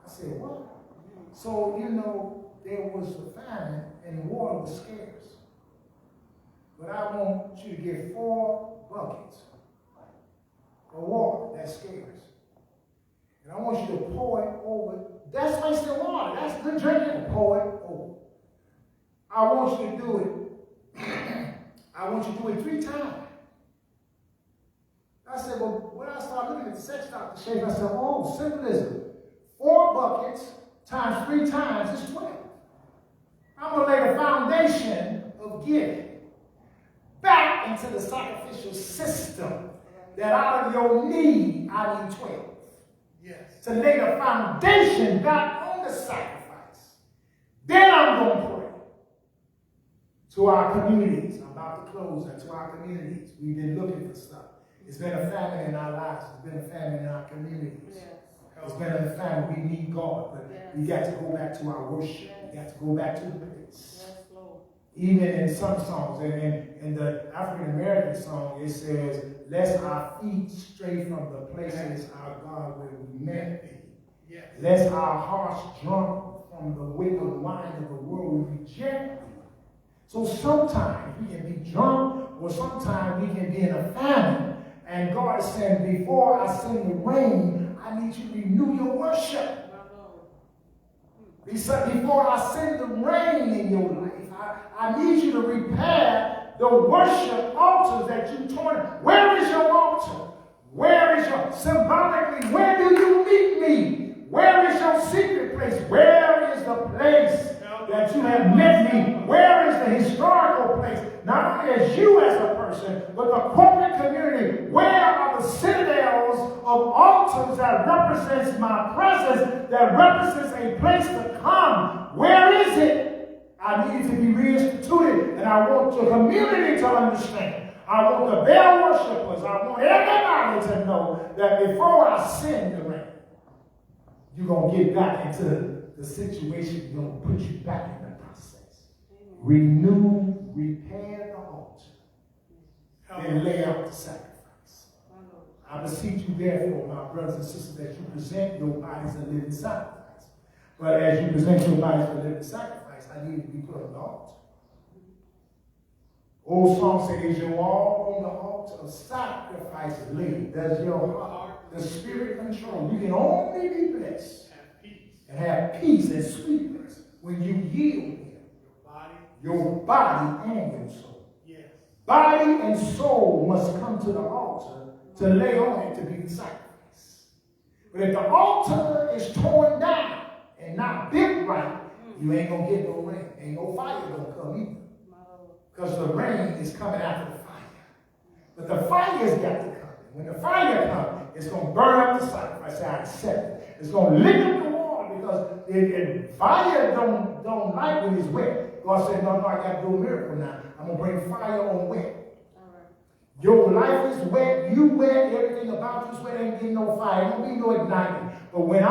I said, what? So, there was a famine and water was scarce. But I want you to get 4 buckets of water that's scarce. And I want you to pour it over. That's wasting water. That's good drinking. Pour it over. I want you to do it. I want you to do it 3 times. I said, well, when I started looking at the sex doctor shape, I said, oh, symbolism. 4 buckets times 3 times is 12. I'm going to lay the foundation of giving back into the sacrificial system that out of your need, I need 12. Yes. To lay the foundation back on the sacrifice. Then I'm going to pray to our communities. I'm about to close that. To our communities. We've been looking for stuff. It's been a famine in our lives. It's been a famine in our communities. Yes. It's been a famine. We need God, but we got to go back to our worship. We got to go back to the place. Yes, Lord. Even in some songs, and in the African American song, it says, "Lest our feet stray from the places our God where we meant thee. Yes. Lest our hearts drunk from the wicked wine of the world we reject thee." So sometimes we can be drunk, or sometimes we can be in a famine, and God is saying, before I send the rain, I need you to renew your worship. He said, before I send the rain in your life, I need you to repair the worship altars that you torn. Where is your altar? Where is your, symbolically, where do you meet me? Where is your secret place? Where is the place that you have met me? Where is the historical place? Not only as you as a person, but the corporate community. Where are the citadels of altars that represents my presence, that represents a place to come? Where is it? I need it to be reinstituted, and I want your community to understand. I want the Baal worshipers, I want everybody to know that before I send the rain, you're going to get back into the situation. You're going to put you back in the process. Renew, repair the altar, and lay out the sacrifice. I beseech you, therefore, my brothers and sisters, that you present your bodies a living sacrifice. But as you present your bodies a living sacrifice, I need to be put on the altar. Old song says, "Is your all on the altar of sacrifice laid? Does your heart, the spirit control? You can only be blessed and have peace and sweetness when you yield Him your body and your soul." Yes. Body and soul must come to the altar to lay on it to be the sacrifice. But if the altar is torn down and not built right, you ain't going to get no rain. Ain't no fire going to come either. Because the rain is coming after the fire. But the fire's got to come. When the fire comes, it's going to burn up the sacrifice. I accept it. It's going to lick up the water, because fire don't like when it's wet. God said, no, I got to do a miracle now. I'm going to bring fire on wet. Your life is wet, you wet, everything about you is wet, ain't getting no fire, ain't gonna be no igniting. But when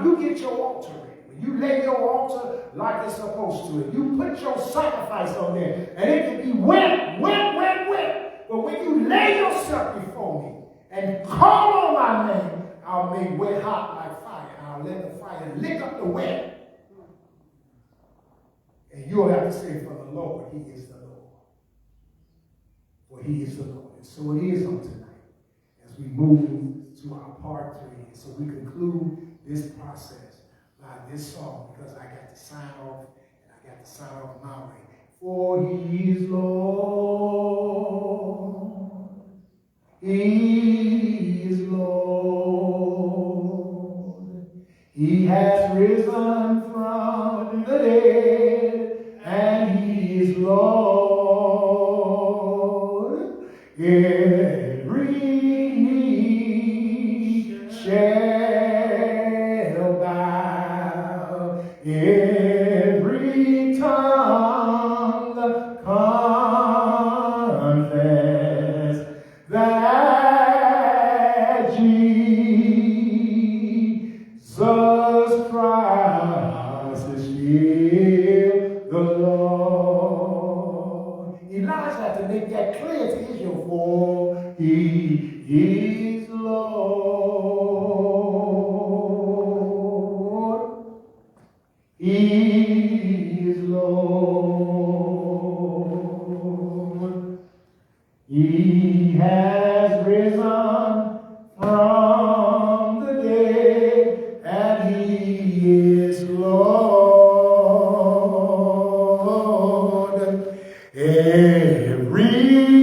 you get your altar ready, when you lay your altar like it's supposed to, and you put your sacrifice on there, and it can be wet, wet, wet, wet. But when you lay yourself before me and call on my name, I'll make wet hot like fire. I'll let the fire lick up the wet. And you'll have to say, for the Lord, He is the Lord. For He is the Lord. And so it is on tonight as we move to our part 3. And so we conclude this process by this song, because I got to sign off, and I got to sign off my way. For He is Lord. He is Lord. He has risen from the dead, and He is Lord. Every knee shall bow, every tongue confess that Jesus Christ is still the Lord. Elijah had to make that clear to Israel, for He is Lord. He is Lord. He has risen from the dead, and He is Lord. Every